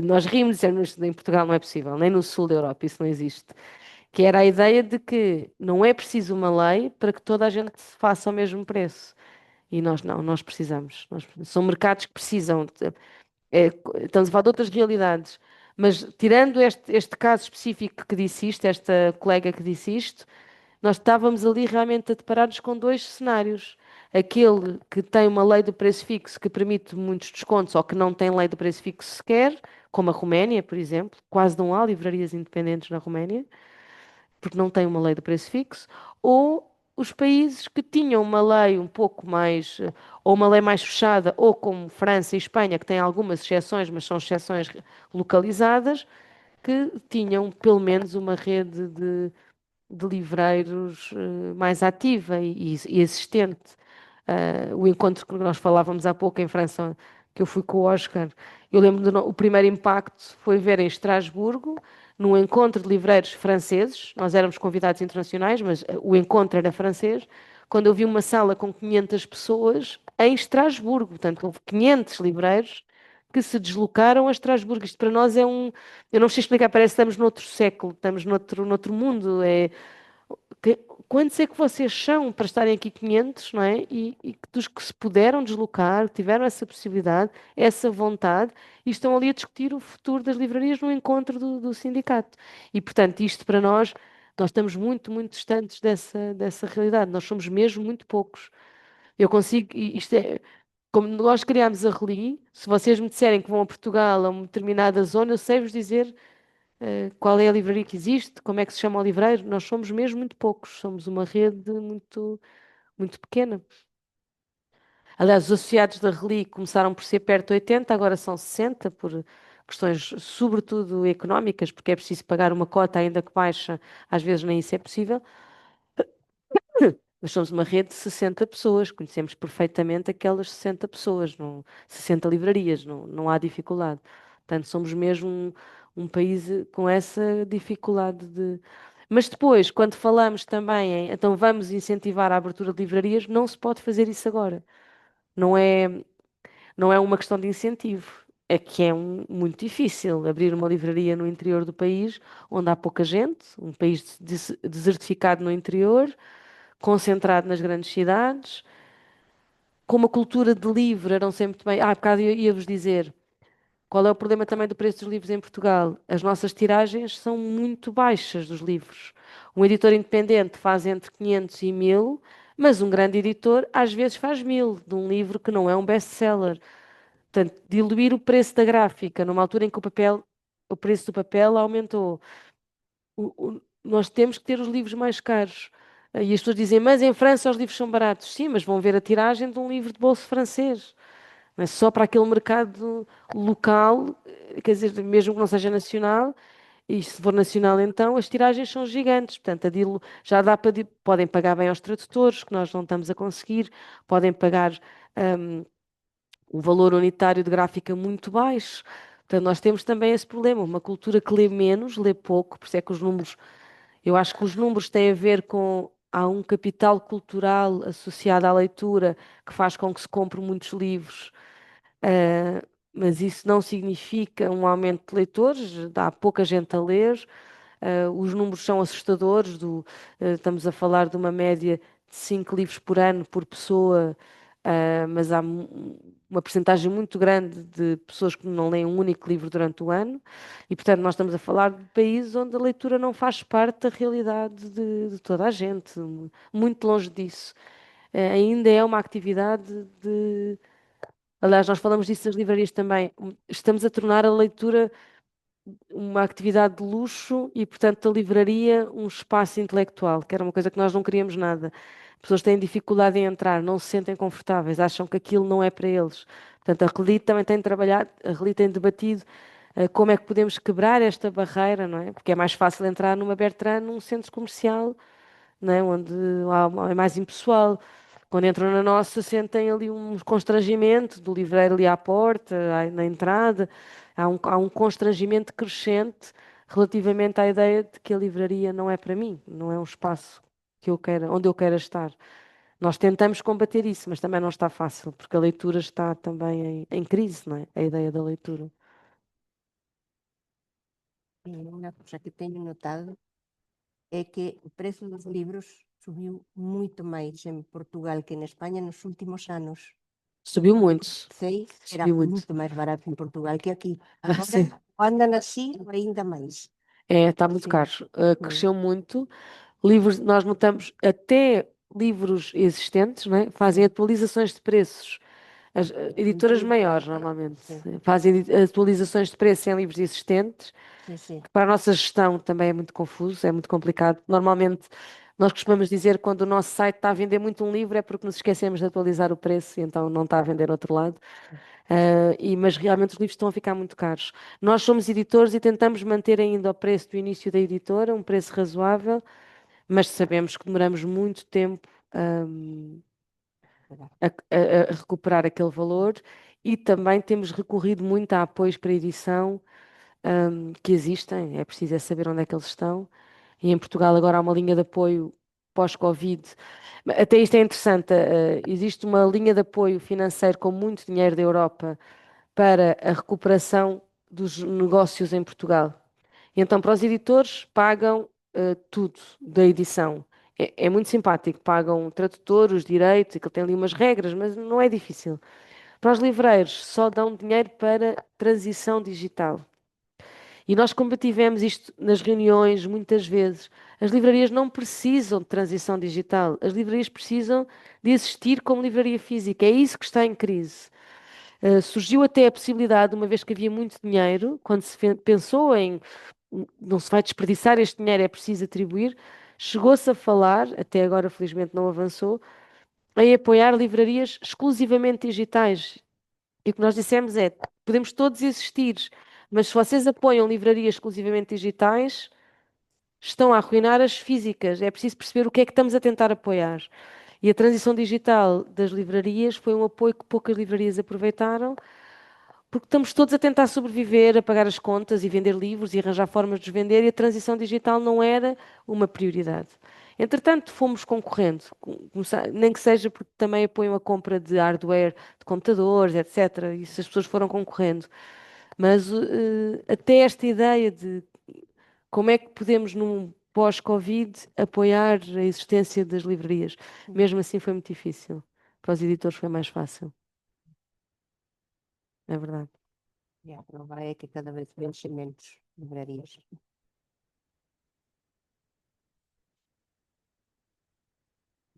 Nós rimos, dizemos em Portugal não é possível, nem no sul da Europa isso não existe. Que era a ideia de que não é preciso uma lei para que toda a gente faça o mesmo preço. E nós não, nós precisamos. São mercados que precisam. Estamos a falar de outras realidades. Mas tirando este caso específico que disse isto, esta colega que disse isto, nós estávamos ali realmente a deparar-nos com dois cenários. Aquele que tem uma lei do preço fixo que permite muitos descontos ou que não tem lei do preço fixo sequer, como a Roménia, por exemplo. Quase não há livrarias independentes na Roménia, porque não tem uma lei do preço fixo. Ou os países que tinham uma lei um pouco mais, ou uma lei mais fechada, ou como França e Espanha, que têm algumas exceções, mas são exceções localizadas, que tinham pelo menos uma rede de livreiros mais ativa e existente. O encontro que nós falávamos há pouco em França, que eu fui com o Oscar, eu lembro o primeiro impacto foi ver em Estrasburgo, num encontro de livreiros franceses, nós éramos convidados internacionais, mas o encontro era francês, quando eu vi uma sala com 500 pessoas em Estrasburgo, portanto houve 500 livreiros que se deslocaram a Estrasburgo. Isto para nós é eu não sei explicar, parece que estamos noutro século, estamos noutro mundo. Quantos é que vocês são para estarem aqui 500, não é? E dos que se puderam deslocar, tiveram essa possibilidade, essa vontade, e estão ali a discutir o futuro das livrarias no encontro do sindicato. E, portanto, isto para nós estamos muito, muito distantes dessa realidade. Nós somos mesmo muito poucos. Eu consigo, isto é, como nós criámos a Reli, se vocês me disserem que vão a Portugal, a uma determinada zona, eu sei-vos dizer qual é a livraria que existe, como é que se chama o livreiro. Nós somos mesmo muito poucos, somos uma rede muito, muito pequena. Aliás, os associados da Reli começaram por ser perto de 80, agora são 60, por questões sobretudo económicas, porque é preciso pagar uma cota, ainda que baixa, às vezes nem isso é possível. Mas somos uma rede de 60 pessoas, conhecemos perfeitamente aquelas 60 pessoas, 60 livrarias, não há dificuldade. Portanto, somos mesmo um país com essa dificuldade de. Mas depois, quando falamos também em, então vamos incentivar a abertura de livrarias, não se pode fazer isso agora. Não é, não é uma questão de incentivo. É que é muito difícil abrir uma livraria no interior do país, onde há pouca gente, um país desertificado no interior, concentrado nas grandes cidades, com uma cultura de livro, eram sempre bem. Há bocado eu ia-vos dizer. Qual é o problema também do preço dos livros em Portugal? As nossas tiragens são muito baixas dos livros. Um editor independente faz entre 500 e 1000, mas um grande editor às vezes faz 1000 de um livro que não é um best-seller. Portanto, diluir o preço da gráfica numa altura em que o preço do papel aumentou. Nós temos que ter os livros mais caros. E as pessoas dizem, mas em França os livros são baratos. Sim, mas vão ver a tiragem de um livro de bolso francês. Não é só para aquele mercado local, quer dizer, mesmo que não seja nacional, e se for nacional então, as tiragens são gigantes. Portanto, já dá para. Podem pagar bem aos tradutores, que nós não estamos a conseguir, podem pagar o valor unitário de gráfica muito baixo. Portanto, nós temos também esse problema, uma cultura que lê menos, lê pouco, por isso é que os números, eu acho que os números têm a ver com, há um capital cultural associado à leitura que faz com que se compre muitos livros, mas isso não significa um aumento de leitores, há pouca gente a ler, os números são assustadores, estamos a falar de uma média de 5 livros por ano por pessoa, mas há uma percentagem muito grande de pessoas que não leem um único livro durante o ano, e portanto nós estamos a falar de países onde a leitura não faz parte da realidade de toda a gente, muito longe disso. Ainda é uma atividade de. Aliás, nós falamos disso nas livrarias também. Estamos a tornar a leitura uma atividade de luxo e, portanto, a livraria um espaço intelectual, que era uma coisa que nós não queríamos nada. As pessoas têm dificuldade em entrar, não se sentem confortáveis, acham que aquilo não é para eles. Portanto, a Relit também tem trabalhado, a Relit tem debatido como é que podemos quebrar esta barreira, não é? Porque é mais fácil entrar numa Bertrand, num centro comercial, não é? Onde é mais impessoal. Quando entram na nossa, sentem ali um constrangimento do livreiro ali à porta, na entrada. Há um constrangimento crescente relativamente à ideia de que a livraria não é para mim, não é um espaço que eu quero, onde eu quero estar. Nós tentamos combater isso, mas também não está fácil, porque a leitura está também em crise, não é? A ideia da leitura. Unha cosa que teño notado é que o prezo dos libros subiu moito máis en Portugal que en España nos últimos anos. Subiu muito. Sei que era Subiu muito. moito máis barato en Portugal que aquí. Sim. Agora andan así ou ainda máis. Está muito Sim. caro. Cresceu muito. Livros, nós notamos até livros existentes, não é? Fazem atualizações de preços. As editoras maiores, normalmente, fazem atualizações de preço em livros existentes, Sim. que para a nossa gestão também é muito confuso, é muito complicado. Normalmente, nós costumamos dizer que quando o nosso site está a vender muito um livro é porque nos esquecemos de atualizar o preço e então não está a vender outro lado. Mas realmente os livros estão a ficar muito caros. Nós somos editores e tentamos manter ainda o preço do início da editora, um preço razoável, mas sabemos que demoramos muito tempo a recuperar aquele valor e também temos recorrido muito a apoios para edição que existem, é preciso é saber onde é que eles estão. E em Portugal agora há uma linha de apoio pós-Covid. Até isto é interessante, existe uma linha de apoio financeiro com muito dinheiro da Europa para a recuperação dos negócios em Portugal. E então, para os editores, pagam tudo da edição. É muito simpático, pagam o tradutor, os direitos, e que tem ali umas regras, mas não é difícil. Para os livreiros, só dão dinheiro para transição digital. E nós, como tivemos isto nas reuniões, muitas vezes, as livrarias não precisam de transição digital, as livrarias precisam de existir como livraria física. É isso que está em crise. Surgiu até a possibilidade, uma vez que havia muito dinheiro, quando se pensou em não se vai desperdiçar este dinheiro, é preciso atribuir, chegou-se a falar, até agora felizmente não avançou, em apoiar livrarias exclusivamente digitais. E o que nós dissemos é, podemos todos existir, mas se vocês apoiam livrarias exclusivamente digitais, estão a arruinar as físicas. É preciso perceber o que é que estamos a tentar apoiar. E a transição digital das livrarias foi um apoio que poucas livrarias aproveitaram. porque estamos todos a tentar sobreviver, a pagar as contas e vender livros e arranjar formas de os vender, e a transição digital não era uma prioridade. Entretanto, fomos concorrendo, nem que seja porque também apoiam a compra de hardware, de computadores, etc. Isso as pessoas foram concorrendo. Mas até esta ideia de como é que podemos, num pós-Covid, apoiar a existência das livrarias, mesmo assim foi muito difícil. Para os editores foi mais fácil. É verdade. E a prova é que cada vez menos livrarias.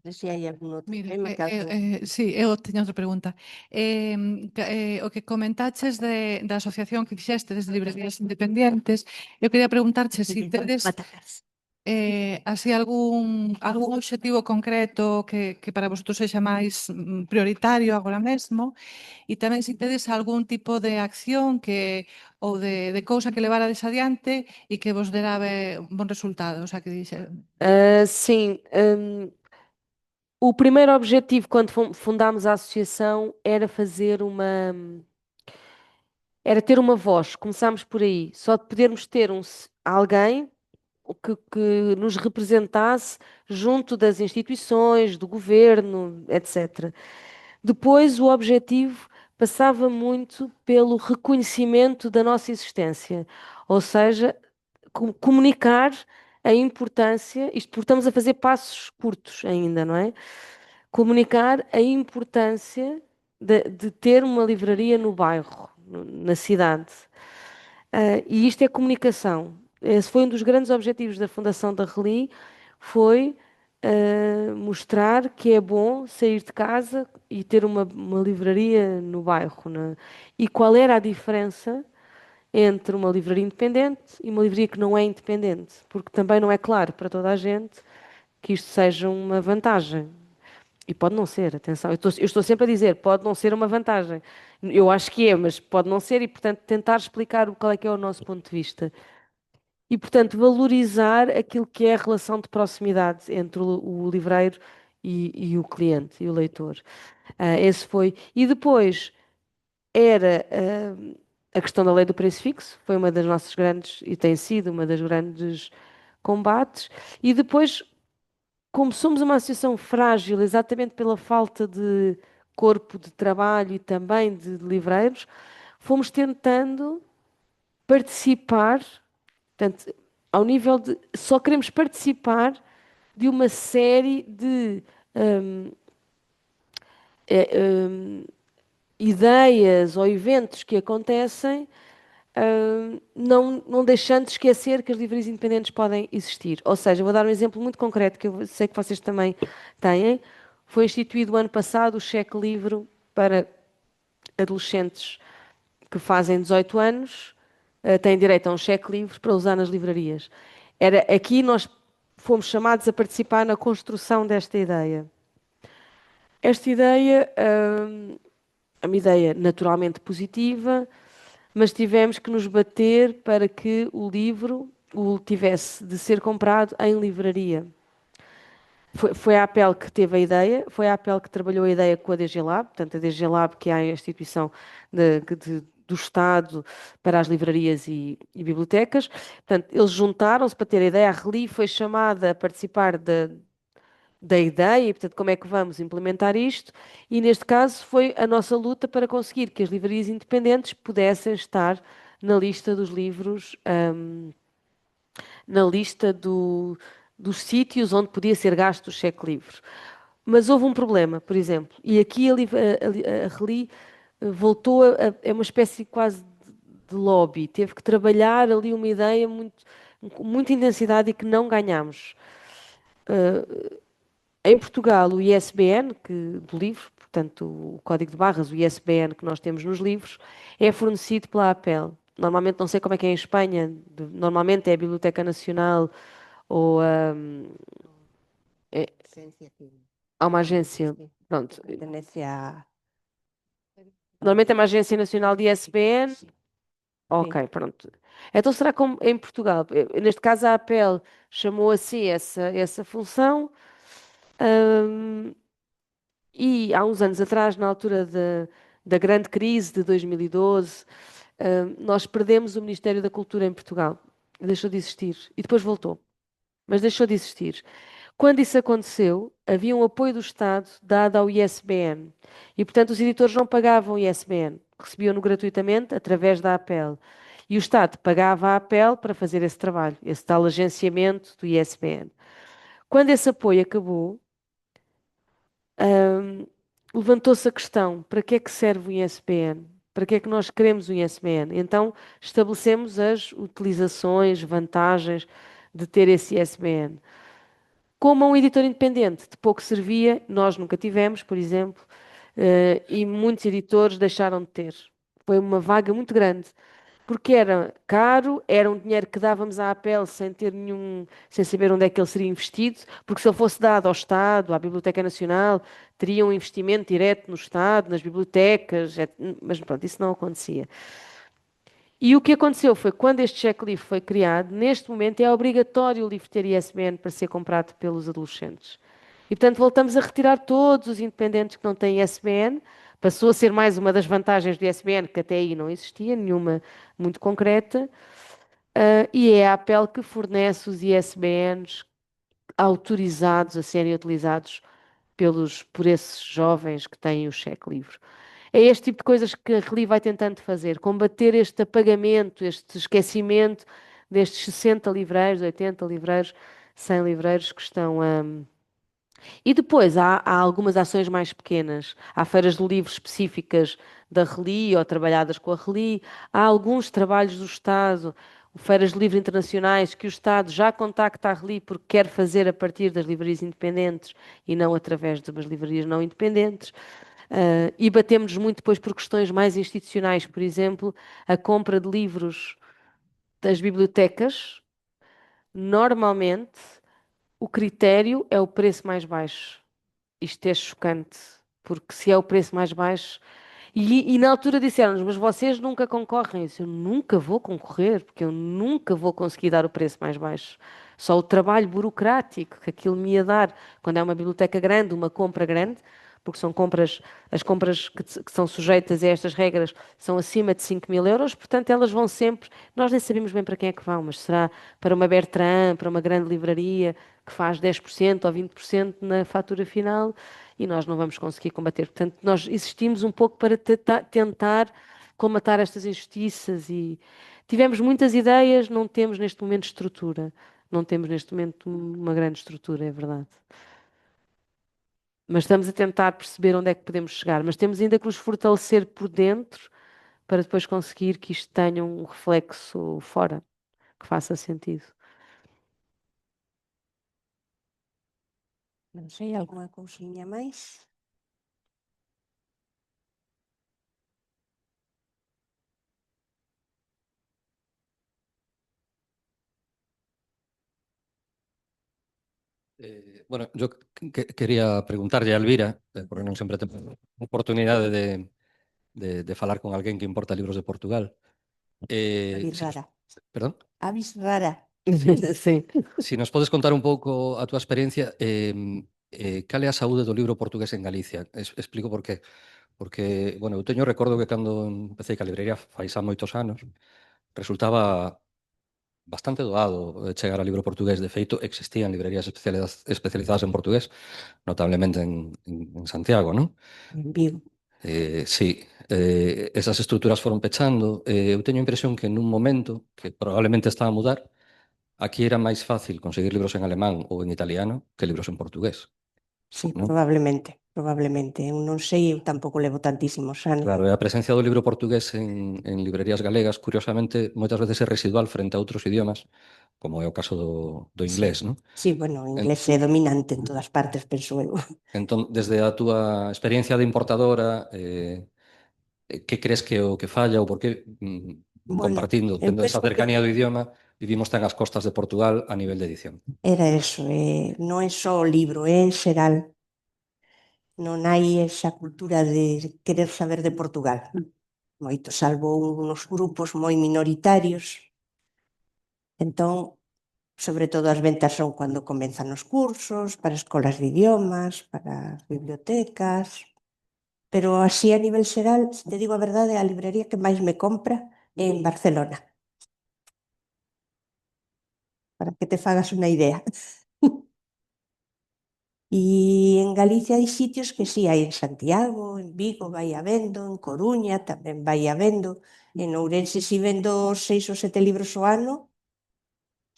Non sei se hai algún outro Mira, tema que alguén... sí, eu teño outra pregunta. O que comentaches da asociación que fixeste desde librerías independientes, eu quería preguntarche se tedes Patatas. así algún obxectivo concreto que para vosotros sexa máis prioritario agora mesmo, e tamén se tedes algún tipo de acción ou de cousa que levarades adiante e que vos dera bon resultado, o sea, que dixe... Sim, o primeiro objetivo quando fundámos a associação era era ter uma voz. Começámos por aí. Só de podermos ter alguém que nos representasse junto das instituições, do governo, etc. Depois, o objetivo passava muito pelo reconhecimento da nossa existência, ou seja, comunicar a importância, isto porque estamos a fazer passos curtos ainda, não é? Comunicar a importância de ter uma livraria no bairro, na cidade. E isto é comunicação. Esse foi um dos grandes objetivos da Fundação da Reli, foi mostrar que é bom sair de casa e ter uma livraria no bairro, né? E qual era a diferença entre uma livraria independente e uma livraria que não é independente? Porque também não é claro para toda a gente que isto seja uma vantagem. E pode não ser, atenção. Eu estou sempre a dizer, pode não ser uma vantagem. Eu acho que é, mas pode não ser, e portanto tentar explicar qual é que é o nosso ponto de vista. E portanto valorizar aquilo que é a relação de proximidade entre o livreiro e o cliente e o leitor. Esse foi. E depois era a questão da lei do preço fixo, foi uma das nossas grandes, e tem sido uma das grandes combates. E depois, como somos uma associação frágil, exatamente pela falta de corpo de trabalho e também de livreiros, fomos tentando participar, portanto, ao nível de só queremos participar de uma série de hum, ideias ou eventos que acontecem, não deixando de esquecer que as livrarias independentes podem existir. Ou seja, vou dar um exemplo muito concreto que eu sei que vocês também têm. Foi instituído o ano passado o cheque livre para adolescentes que fazem 18 anos, têm direito a um cheque livre para usar nas livrarias. Aqui nós fomos chamados a participar na construção desta ideia. Esta ideia é uma ideia naturalmente positiva, mas tivemos que nos bater para que o livro tivesse de ser comprado em livraria. Foi a APEL que teve a ideia, foi a APEL que trabalhou a ideia com a DG Lab, portanto a DG Lab, que é a instituição do Estado para as livrarias e bibliotecas. Portanto, eles juntaram-se para ter a ideia. A Reli foi chamada a participar da ideia e, portanto, como é que vamos implementar isto? E, neste caso, foi a nossa luta para conseguir que as livrarias independentes pudessem estar na lista dos livros, na lista dos sítios onde podia ser gasto o cheque livre. Mas houve um problema, por exemplo, e aqui a Reli voltou é uma espécie quase de lobby, teve que trabalhar ali uma ideia com muita intensidade e que não ganhamos. Em Portugal, o ISBN do livro, portanto, o código de barras, o ISBN que nós temos nos livros, é fornecido pela APEL. Normalmente, não sei como é que é em Espanha, normalmente é a Biblioteca Nacional ou há uma agência. Pronto. Pertenece a... Normalmente é uma agência nacional de ISBN. Ok, pronto. Então será como em Portugal? Neste caso a APEL chamou assim essa função. E há uns anos atrás, na altura da grande crise de 2012, nós perdemos o Ministério da Cultura em Portugal. Deixou de existir. E depois voltou. Mas deixou de existir. Quando isso aconteceu, havia um apoio do Estado dado ao ISBN. E, portanto, os editores não pagavam o ISBN. Recebiam-no gratuitamente através da APEL. E o Estado pagava a APEL para fazer esse trabalho, esse tal agenciamento do ISBN. Quando esse apoio acabou, levantou-se a questão: para que é que serve o ISBN? Para que é que nós queremos o ISBN? Então estabelecemos as utilizações, vantagens de ter esse ISBN. Como um editor independente, de pouco servia, nós nunca tivemos, por exemplo, e muitos editores deixaram de ter. Foi uma vaga muito grande, porque era caro, era um dinheiro que dávamos à APEL sem ter nenhum, sem saber onde é que ele seria investido, porque se ele fosse dado ao Estado, à Biblioteca Nacional, teria um investimento direto no Estado, nas bibliotecas, mas pronto, isso não acontecia. E o que aconteceu foi, quando este checklist foi criado, neste momento é obrigatório o livro ter ISBN para ser comprado pelos adolescentes. E, portanto, voltamos a retirar todos os independentes que não têm ISBN. Passou a ser mais uma das vantagens do ISBN, que até aí não existia, nenhuma muito concreta. E é a APEL que fornece os ISBNs autorizados a serem utilizados por esses jovens que têm o cheque livre. É este tipo de coisas que a Reli vai tentando fazer, combater este apagamento, este esquecimento destes 60 livreiros, 80 livreiros, 100 livreiros que estão a. E depois há algumas ações mais pequenas. Há feiras de livros específicas da Reli ou trabalhadas com a Reli. Há alguns trabalhos do Estado, feiras de livro internacionais, que o Estado já contacta a Reli porque quer fazer a partir das livrarias independentes e não através de umas livrarias não independentes. E batemos muito depois por questões mais institucionais, por exemplo, a compra de livros das bibliotecas. Normalmente, o critério é o preço mais baixo. Isto é chocante, porque se é o preço mais baixo. E na altura disseram-nos, mas vocês nunca concorrem. Eu disse, eu nunca vou concorrer, porque eu nunca vou conseguir dar o preço mais baixo. Só o trabalho burocrático que aquilo me ia dar, quando é uma biblioteca grande, uma compra grande, porque são compras, as compras que são sujeitas a estas regras são acima de 5.000 euros, portanto elas vão sempre, nós nem sabemos bem para quem é que vão, mas será para uma Bertrand, para uma grande livraria, que faz 10% ou 20% na fatura final, e nós não vamos conseguir combater. Portanto, nós existimos um pouco para tentar combater estas injustiças e tivemos muitas ideias, não temos neste momento estrutura. Não temos neste momento uma grande estrutura, é verdade. Mas estamos a tentar perceber onde é que podemos chegar. Mas temos ainda que nos fortalecer por dentro para depois conseguir que isto tenha um reflexo fora, que faça sentido. Non sei, algunha cousiña máis? Bueno, yo quería preguntarlle a Elvira, porque non sempre temos oportunidade de falar con alguén que importa libros de Portugal. Avis rara. Perdón? Avis rara. Sim. Si nos podes contar un pouco a túa experiencia, cal é a saúde do libro portugués en Galicia? Explico por qué. Porque, bueno, eu teño recordo que cando empecé ca librería fai xa moitos anos, resultaba bastante doado chegar ao libro portugués. De feito, existían librerías especializadas en portugués, notablemente en Santiago, non? En Vigo. Sí, esas estruturas foron pechando. Eu teño a impresión que nun momento, que probablemente está a mudar, aquí era máis fácil conseguir libros en alemán ou en italiano que libros en portugués. Sí, ¿no? probablemente. Eu non sei, eu tampouco levo tantísimos anos. Claro, e a presencia do libro portugués en librerías galegas, curiosamente, moitas veces é residual frente a outros idiomas, como é o caso do inglés, non? Sí, bueno, o inglés é dominante en todas partes, penso eu. Entón, desde a túa experiencia de importadora, que crees que o que falla ou por que, Bueno, compartindo, eu tendo esa penso que cercanía do idioma, vivimos tan ás costas de Portugal a nivel de edición? era eso, non é só o libro, é en xeral. Non hai esa cultura de querer saber de Portugal. Moito, salvo uns grupos moi minoritarios. Entón, sobre todo as ventas son cando comenzan os cursos, para escolas de idiomas, para as bibliotecas. pero así a nivel xeral, se te digo a verdade, a librería que máis me compra é en Barcelona, para que te fagas unha idea. E en Galicia hai sitios que sí, hai en Santiago, en Vigo vai habendo, en Coruña tamén vai habendo, en Ourense si vendo 6 ou 7 libros ao ano,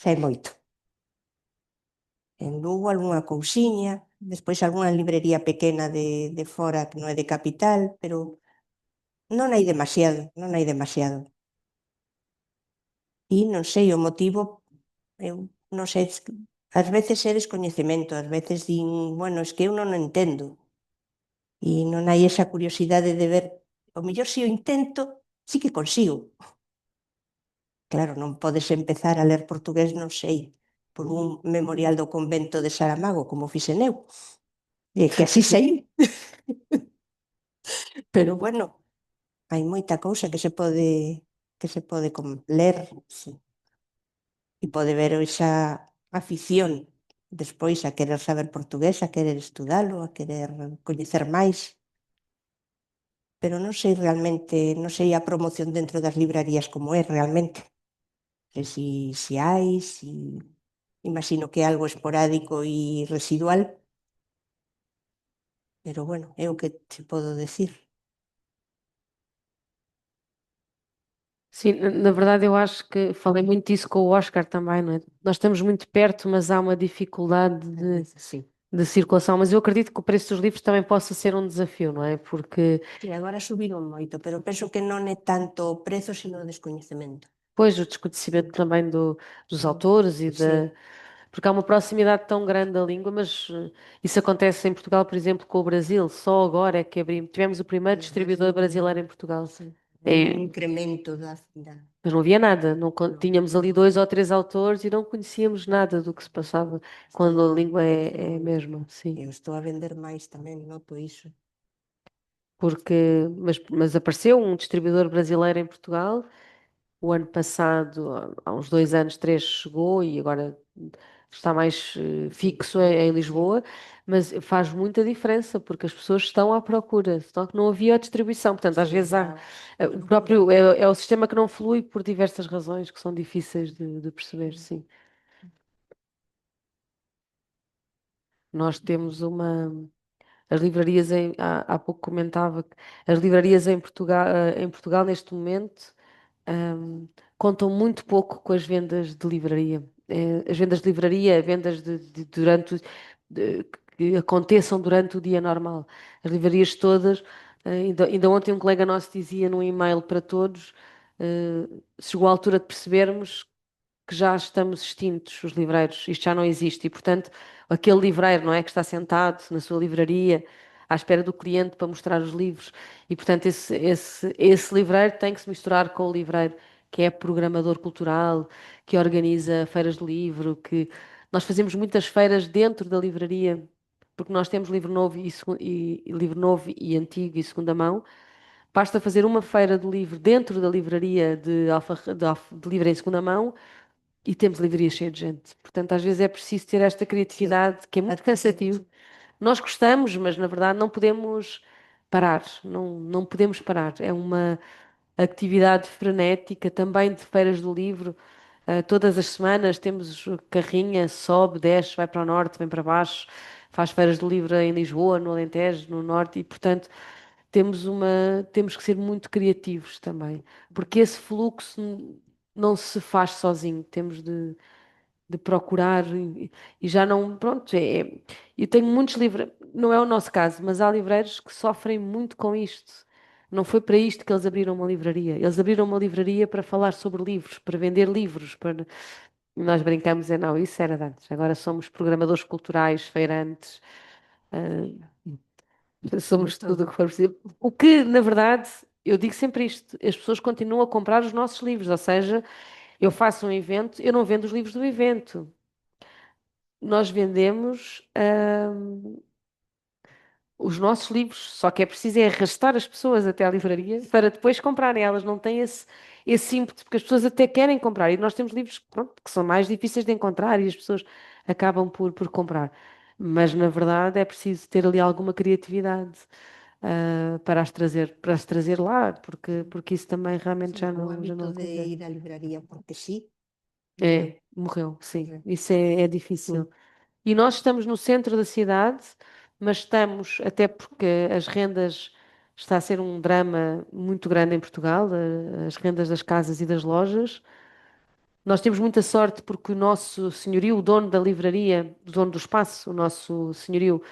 xa é moito. En Lugo algunha cousiña, despois algunha librería pequena de fora que non é de capital, pero non hai demasiado, non hai demasiado. E non sei o motivo, eu non sei, ás veces é descoñecemento, ás veces din, bueno, es que eu non o entendo. E non hai esa curiosidade de ver, o mellor se o intento, sí que consigo. Claro, non podes empezar a ler portugués, non sei, por un memorial do convento de Saramago, como fixen eu. E que así sei. Pero bueno, hai moita cousa que se pode ler, sí. E pode ver esa afición despois a querer saber portugués, a querer estudalo, a querer coñecer máis. Pero non sei realmente, non sei a promoción dentro das librarías como é realmente. Si hai, si imagino que é algo esporádico e residual, pero bueno, é o que te podo decir. Sim, na verdade eu acho que falei muito disso com o Oscar também, não é? Nós estamos muito perto, mas há uma dificuldade Sí. de circulação. Mas eu acredito que o preço dos livros também possa ser um desafio, não é? Porque, Sí, agora subiron moito, pero penso que non é tanto o prezo, sino o descoñecemento. pois, o desconhecimento também dos autores e Sim. Porque há uma proximidade tão grande da língua, mas isso acontece em Portugal, por exemplo, com o Brasil. Só agora é que tivemos o primeiro distribuidor brasileiro em Portugal. Un incremento da. Mas não havia nada, tínhamos ali 2 ou 3 autores e não conhecíamos nada do que se passava quando a língua é a mesma, sim. Eu estou a vender máis tamén, noto iso. Mas apareceu um distribuidor brasileiro em Portugal. O ano passado, há uns 2 anos, 3, chegou e agora está mais fixo em Lisboa, mas faz muita diferença porque as pessoas estão à procura, só que não havia a distribuição. Portanto, às vezes o próprio é o sistema que não flui por diversas razões que são difíceis de perceber, sim. Nós temos as livrarias há pouco comentava que as livrarias em Portugal neste momento contam muito pouco com as vendas de livraria. As vendas de livraria, vendas que aconteçam durante o dia normal. As livrarias todas, ainda ontem um colega nosso dizia num e-mail para todos, chegou a altura de percebermos que já estamos extintos, os livreiros, isto já não existe. E, portanto, aquele livreiro, não é, que está sentado na sua livraria, à espera do cliente para mostrar os livros. E, portanto, esse livreiro tem que se misturar com o livreiro que é programador cultural, que organiza feiras de livro, que nós fazemos muitas feiras dentro da livraria, porque nós temos livro novo e livro novo e antigo e segunda mão. Basta fazer uma feira de livro dentro da livraria de livro em segunda mão e temos livrarias cheias de gente. Portanto, às vezes é preciso ter esta criatividade, que é muito cansativo. Nós gostamos, mas na verdade não podemos parar. Não, não podemos parar. É uma atividade frenética também de feiras do livro. Todas as semanas temos carrinha, sobe, desce, vai para o norte, vem para baixo, faz feiras do livro em Lisboa, no Alentejo, no norte, e portanto temos que ser muito criativos também, porque esse fluxo não se faz sozinho, temos de procurar e já não, pronto, eu tenho muitos livros, não é o nosso caso, mas há livreiros que sofrem muito com isto. Não foi para isto que eles abriram uma livraria. Eles abriram uma livraria para falar sobre livros, para vender livros, para... Nós brincamos, não, isso era de antes. Agora somos programadores culturais, feirantes, somos tudo o que for possível. O que, na verdade, eu digo sempre isto, as pessoas continuam a comprar os nossos livros, ou seja, eu faço um evento, eu não vendo os livros do evento. Nós vendemos os nossos livros, só que é preciso arrastar as pessoas até à livraria para depois comprarem. Elas não têm esse ímpeto, porque as pessoas até querem comprar. E nós temos livros, pronto, que são mais difíceis de encontrar e as pessoas acabam por comprar. Mas, na verdade, é preciso ter ali alguma criatividade. para as trazer lá, porque isso também realmente já O não hábito de acontece. ir à livraria porque sí, Morreu, sim. Morreu. Isso é difícil. E nós estamos no centro da cidade, mas estamos, até porque as rendas, está a ser um drama muito grande em Portugal, as rendas das casas e das lojas. Nós temos muita sorte porque o nosso senhorio, o dono da livraria, o dono do espaço, o nosso senhorio,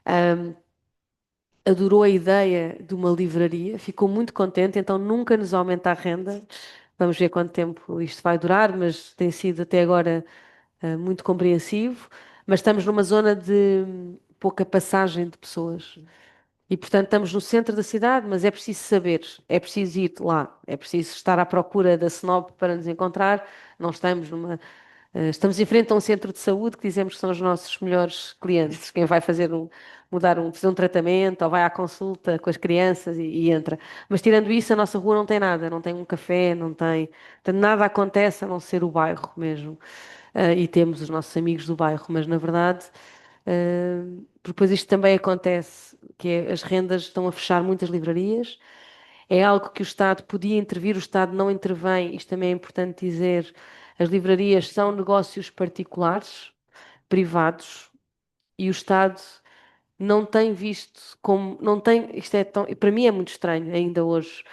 ahm, adorou a ideia de uma livraria, ficou muito contente, então nunca nos aumenta a renda. Vamos ver quanto tempo isto vai durar, mas tem sido até agora muito compreensivo. Mas estamos numa zona de pouca passagem de pessoas. E, portanto, estamos no centro da cidade, mas é preciso saber, é preciso ir lá, é preciso estar à procura da SNOP para nos encontrar. Não estamos estamos em frente a um centro de saúde que dizemos que são os nossos melhores clientes. Quem vai fazer um tratamento ou vai à consulta com as crianças e entra. Mas tirando isso, a nossa rua não tem nada, não tem um café, não tem, portanto, nada acontece a não ser o bairro mesmo. E temos os nossos amigos do bairro, mas na verdade, depois isto também acontece, que é as rendas estão a fechar muitas livrarias. É algo que o Estado podia intervir, o Estado não intervém, isto também é importante dizer. As livrarias são negócios particulares, privados, e o Estado não tem visto como, não tem, isto é tão, para mim é muito estranho ainda hoje.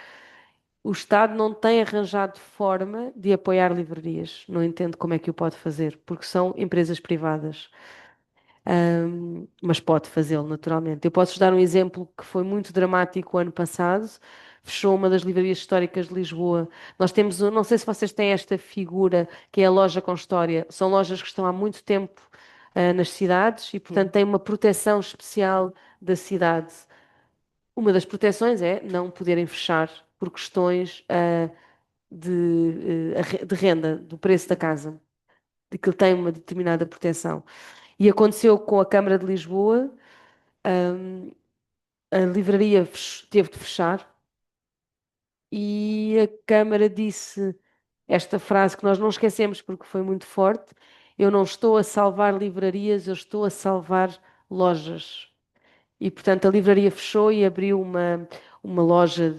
O Estado não tem arranjado forma de apoiar livrarias. Não entendo como é que o pode fazer, porque são empresas privadas. Mas pode fazê-lo naturalmente. Eu posso dar um exemplo que foi muito dramático o ano passado. Fechou uma das livrarias históricas de Lisboa. Nós temos, não sei se vocês têm esta figura, que é a loja com história. São lojas que estão há muito tempo, nas cidades e, portanto, têm uma proteção especial da cidade. Uma das proteções é não poderem fechar por questões, de renda, do preço da casa, de que ele tem uma determinada proteção. E aconteceu com a Câmara de Lisboa, hum, a livraria teve de fechar e a Câmara disse esta frase que nós não esquecemos porque foi muito forte: eu não estou a salvar livrarias, eu estou a salvar lojas. E portanto a livraria fechou e abriu uma loja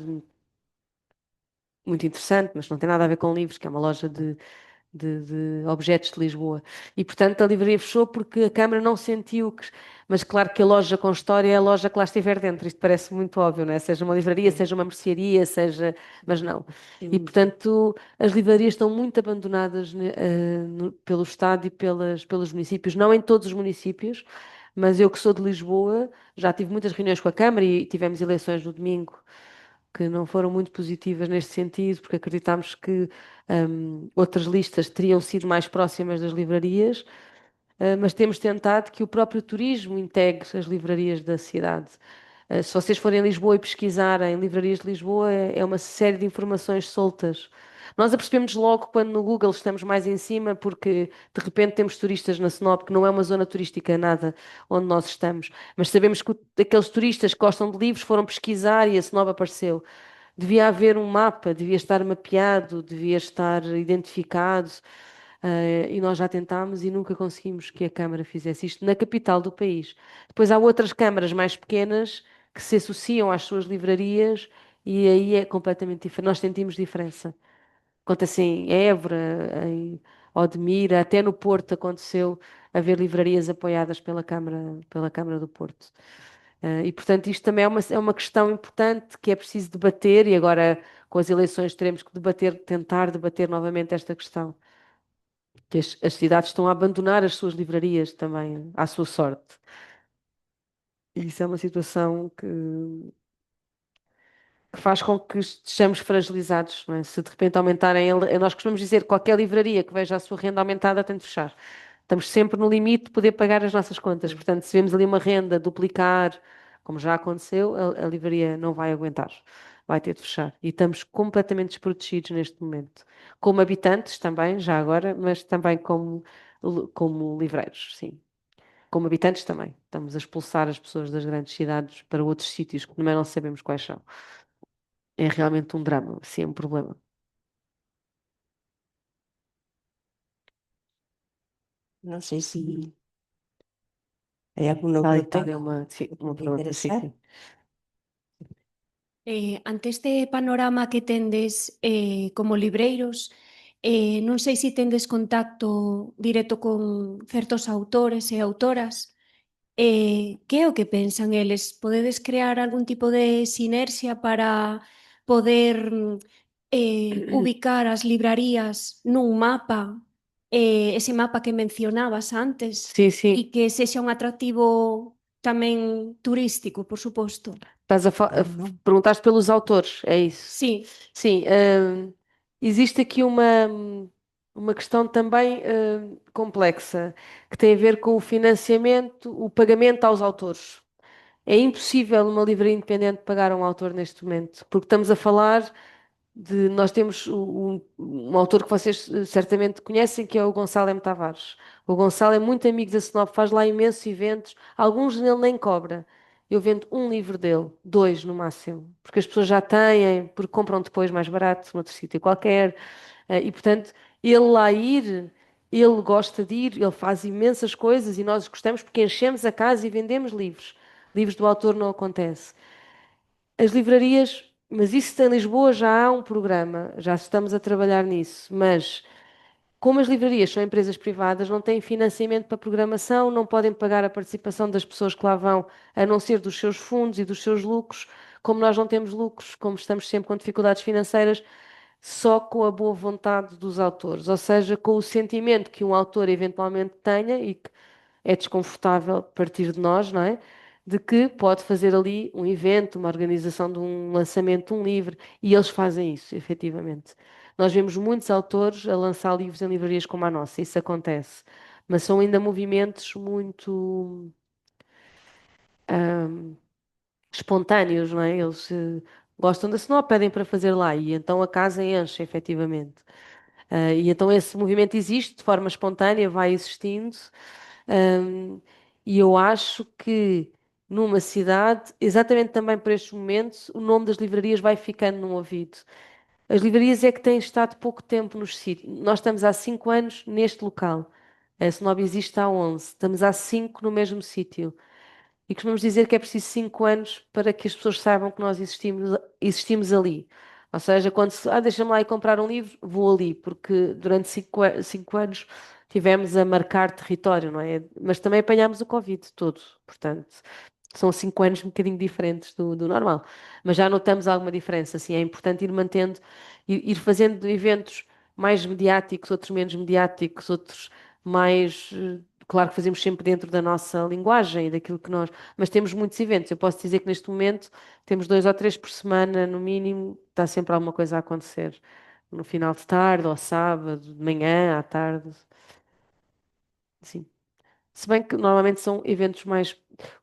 muito interessante, mas não tem nada a ver com livros, que é uma loja de objetos de Lisboa. E, portanto, a livraria fechou porque a Câmara não sentiu que. Mas, claro que a loja com história é a loja que lá estiver dentro. Isto parece muito óbvio, não é? Seja uma livraria, seja uma mercearia, seja. Mas não. E, portanto, as livrarias estão muito abandonadas pelo Estado e pelos municípios. Não em todos os municípios, mas eu que sou de Lisboa, já tive muitas reuniões com a Câmara e tivemos eleições no domingo que não foram muito positivas neste sentido, porque acreditámos que outras listas teriam sido mais próximas das livrarias, mas temos tentado que o próprio turismo integre as livrarias da cidade. Se vocês forem a Lisboa e pesquisarem livrarias de Lisboa, é uma série de informações soltas. Nós apercebemos logo quando no Google estamos mais em cima, porque de repente temos turistas na Sinop, que não é uma zona turística nada onde nós estamos, mas sabemos que aqueles turistas que gostam de livros foram pesquisar e a Sinop apareceu. Devia haver um mapa, devia estar mapeado, devia estar identificado, e nós já tentámos e nunca conseguimos que a Câmara fizesse isto na capital do país. Depois há outras câmaras mais pequenas que se associam às suas livrarias e aí é completamente diferente. Nós sentimos diferença. Acontece em Évora, em Odmira, até no Porto aconteceu haver livrarias apoiadas pela Câmara do Porto. E, portanto, isto também é uma questão importante que é preciso debater, e agora com as eleições teremos que debater, tentar debater novamente esta questão. Que as cidades estão a abandonar as suas livrarias também, à sua sorte. E isso é uma situação que faz com que estejamos fragilizados, não é? Se de repente aumentarem, nós costumamos dizer que qualquer livraria que veja a sua renda aumentada tem de fechar. Estamos sempre no limite de poder pagar as nossas contas. Portanto, se vemos ali uma renda duplicar, como já aconteceu, a livraria não vai aguentar. Vai ter de fechar. E estamos completamente desprotegidos neste momento. Como habitantes também, já agora, mas também como livreiros, sim. Como habitantes também. Estamos a expulsar as pessoas das grandes cidades para outros sítios que também não sabemos quais são. É realmente um drama, sim, é um problema. non sei se hai alguna A outra Itália é sim, uma que pergunta, sim, interesar. sim. Ante este panorama que tendes como libreiros, non sei se tendes contacto directo con certos autores e autoras. Que é o que pensan eles? Podedes crear algún tipo de sinerxia para poder ubicar as librarías nun mapa, ese mapa que mencionabas antes, Sim, sim. e que sexa un atractivo tamén turístico, por suposto. Perguntaste pelos autores, é isso? Sí, Sim, existe aqui uma questão também complexa, que tem a ver com o financiamento, o pagamento aos autores. É impossível uma livraria independente pagar a um autor neste momento, porque estamos a falar de. Nós temos um autor que vocês certamente conhecem, que é o Gonçalo M. Tavares. O Gonçalo é muito amigo da Snop, faz lá imensos eventos, alguns nele nem cobra. Eu vendo um livro dele, 2 no máximo, porque as pessoas já têm, porque compram depois mais barato, noutro sítio qualquer, e portanto, ele lá ir, ele gosta de ir, ele faz imensas coisas e nós gostamos porque enchemos a casa e vendemos livros. Livros do autor não acontece. As livrarias, mas isso em Lisboa já há um programa, já estamos a trabalhar nisso, mas como as livrarias são empresas privadas, não têm financiamento para programação, não podem pagar a participação das pessoas que lá vão, a não ser dos seus fundos e dos seus lucros. Como nós não temos lucros, como estamos sempre com dificuldades financeiras, só com a boa vontade dos autores, ou seja, com o sentimento que um autor eventualmente tenha e que é desconfortável partir de nós, não é? De que pode fazer ali um evento, uma organização de um lançamento de um livro, e eles fazem isso, efetivamente. Nós vemos muitos autores a lançar livros em livrarias como a nossa, isso acontece, mas são ainda movimentos muito espontâneos, não é? Eles gostam da Snop, pedem para fazer lá, e então a casa enche, efetivamente. E então esse movimento existe de forma espontânea, vai existindo. Um, e eu acho que numa cidade, exatamente também por estes momentos, o nome das livrarias vai ficando no ouvido. As livrarias é que têm estado pouco tempo nos sítios. Nós estamos há 5 anos neste local. A Snob existe há 11. Estamos há 5 no mesmo sítio. E costumamos dizer que é preciso 5 anos para que as pessoas saibam que nós existimos ali. Ou seja, quando se, deixa-me lá ir comprar um livro, vou ali, porque durante 5 anos tivemos a marcar território, não é? Mas também apanhámos o Covid todo, portanto, são 5 anos um bocadinho diferentes do normal. Mas já notamos alguma diferença, assim, é importante ir mantendo, ir fazendo eventos mais mediáticos, outros menos mediáticos, outros mais. Claro que fazemos sempre dentro da nossa linguagem e daquilo que nós. Mas temos muitos eventos. Eu posso dizer que neste momento temos 2 ou 3 por semana, no mínimo, está sempre alguma coisa a acontecer. No final de tarde, ao sábado, de manhã, à tarde. Sim. Se bem que normalmente são eventos mais.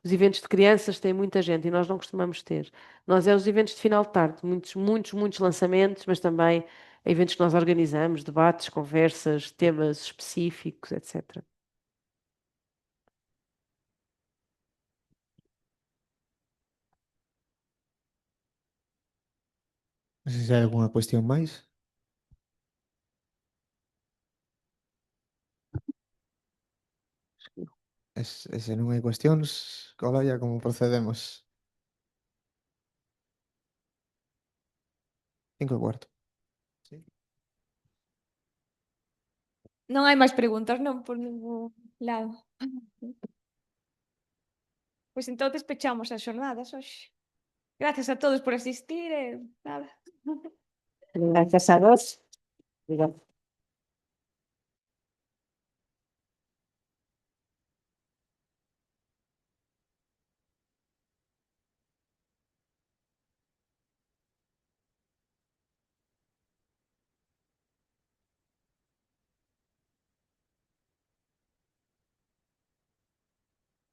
Os eventos de crianças têm muita gente e nós não costumamos ter. Nós é os eventos de final de tarde, muitos, muitos, muitos lançamentos, mas também eventos que nós organizamos, debates, conversas, temas específicos, etc. Non sei se hai algunha cuestión máis. E se non hai cuestións, Olaya, como procedemos? 5:15. Sí. non hai máis preguntas, non, por ningún lado. Pois entonces pechamos as xornadas hoxe. Gracias a todos por asistir e nada. Gracias a vos. Obrigada.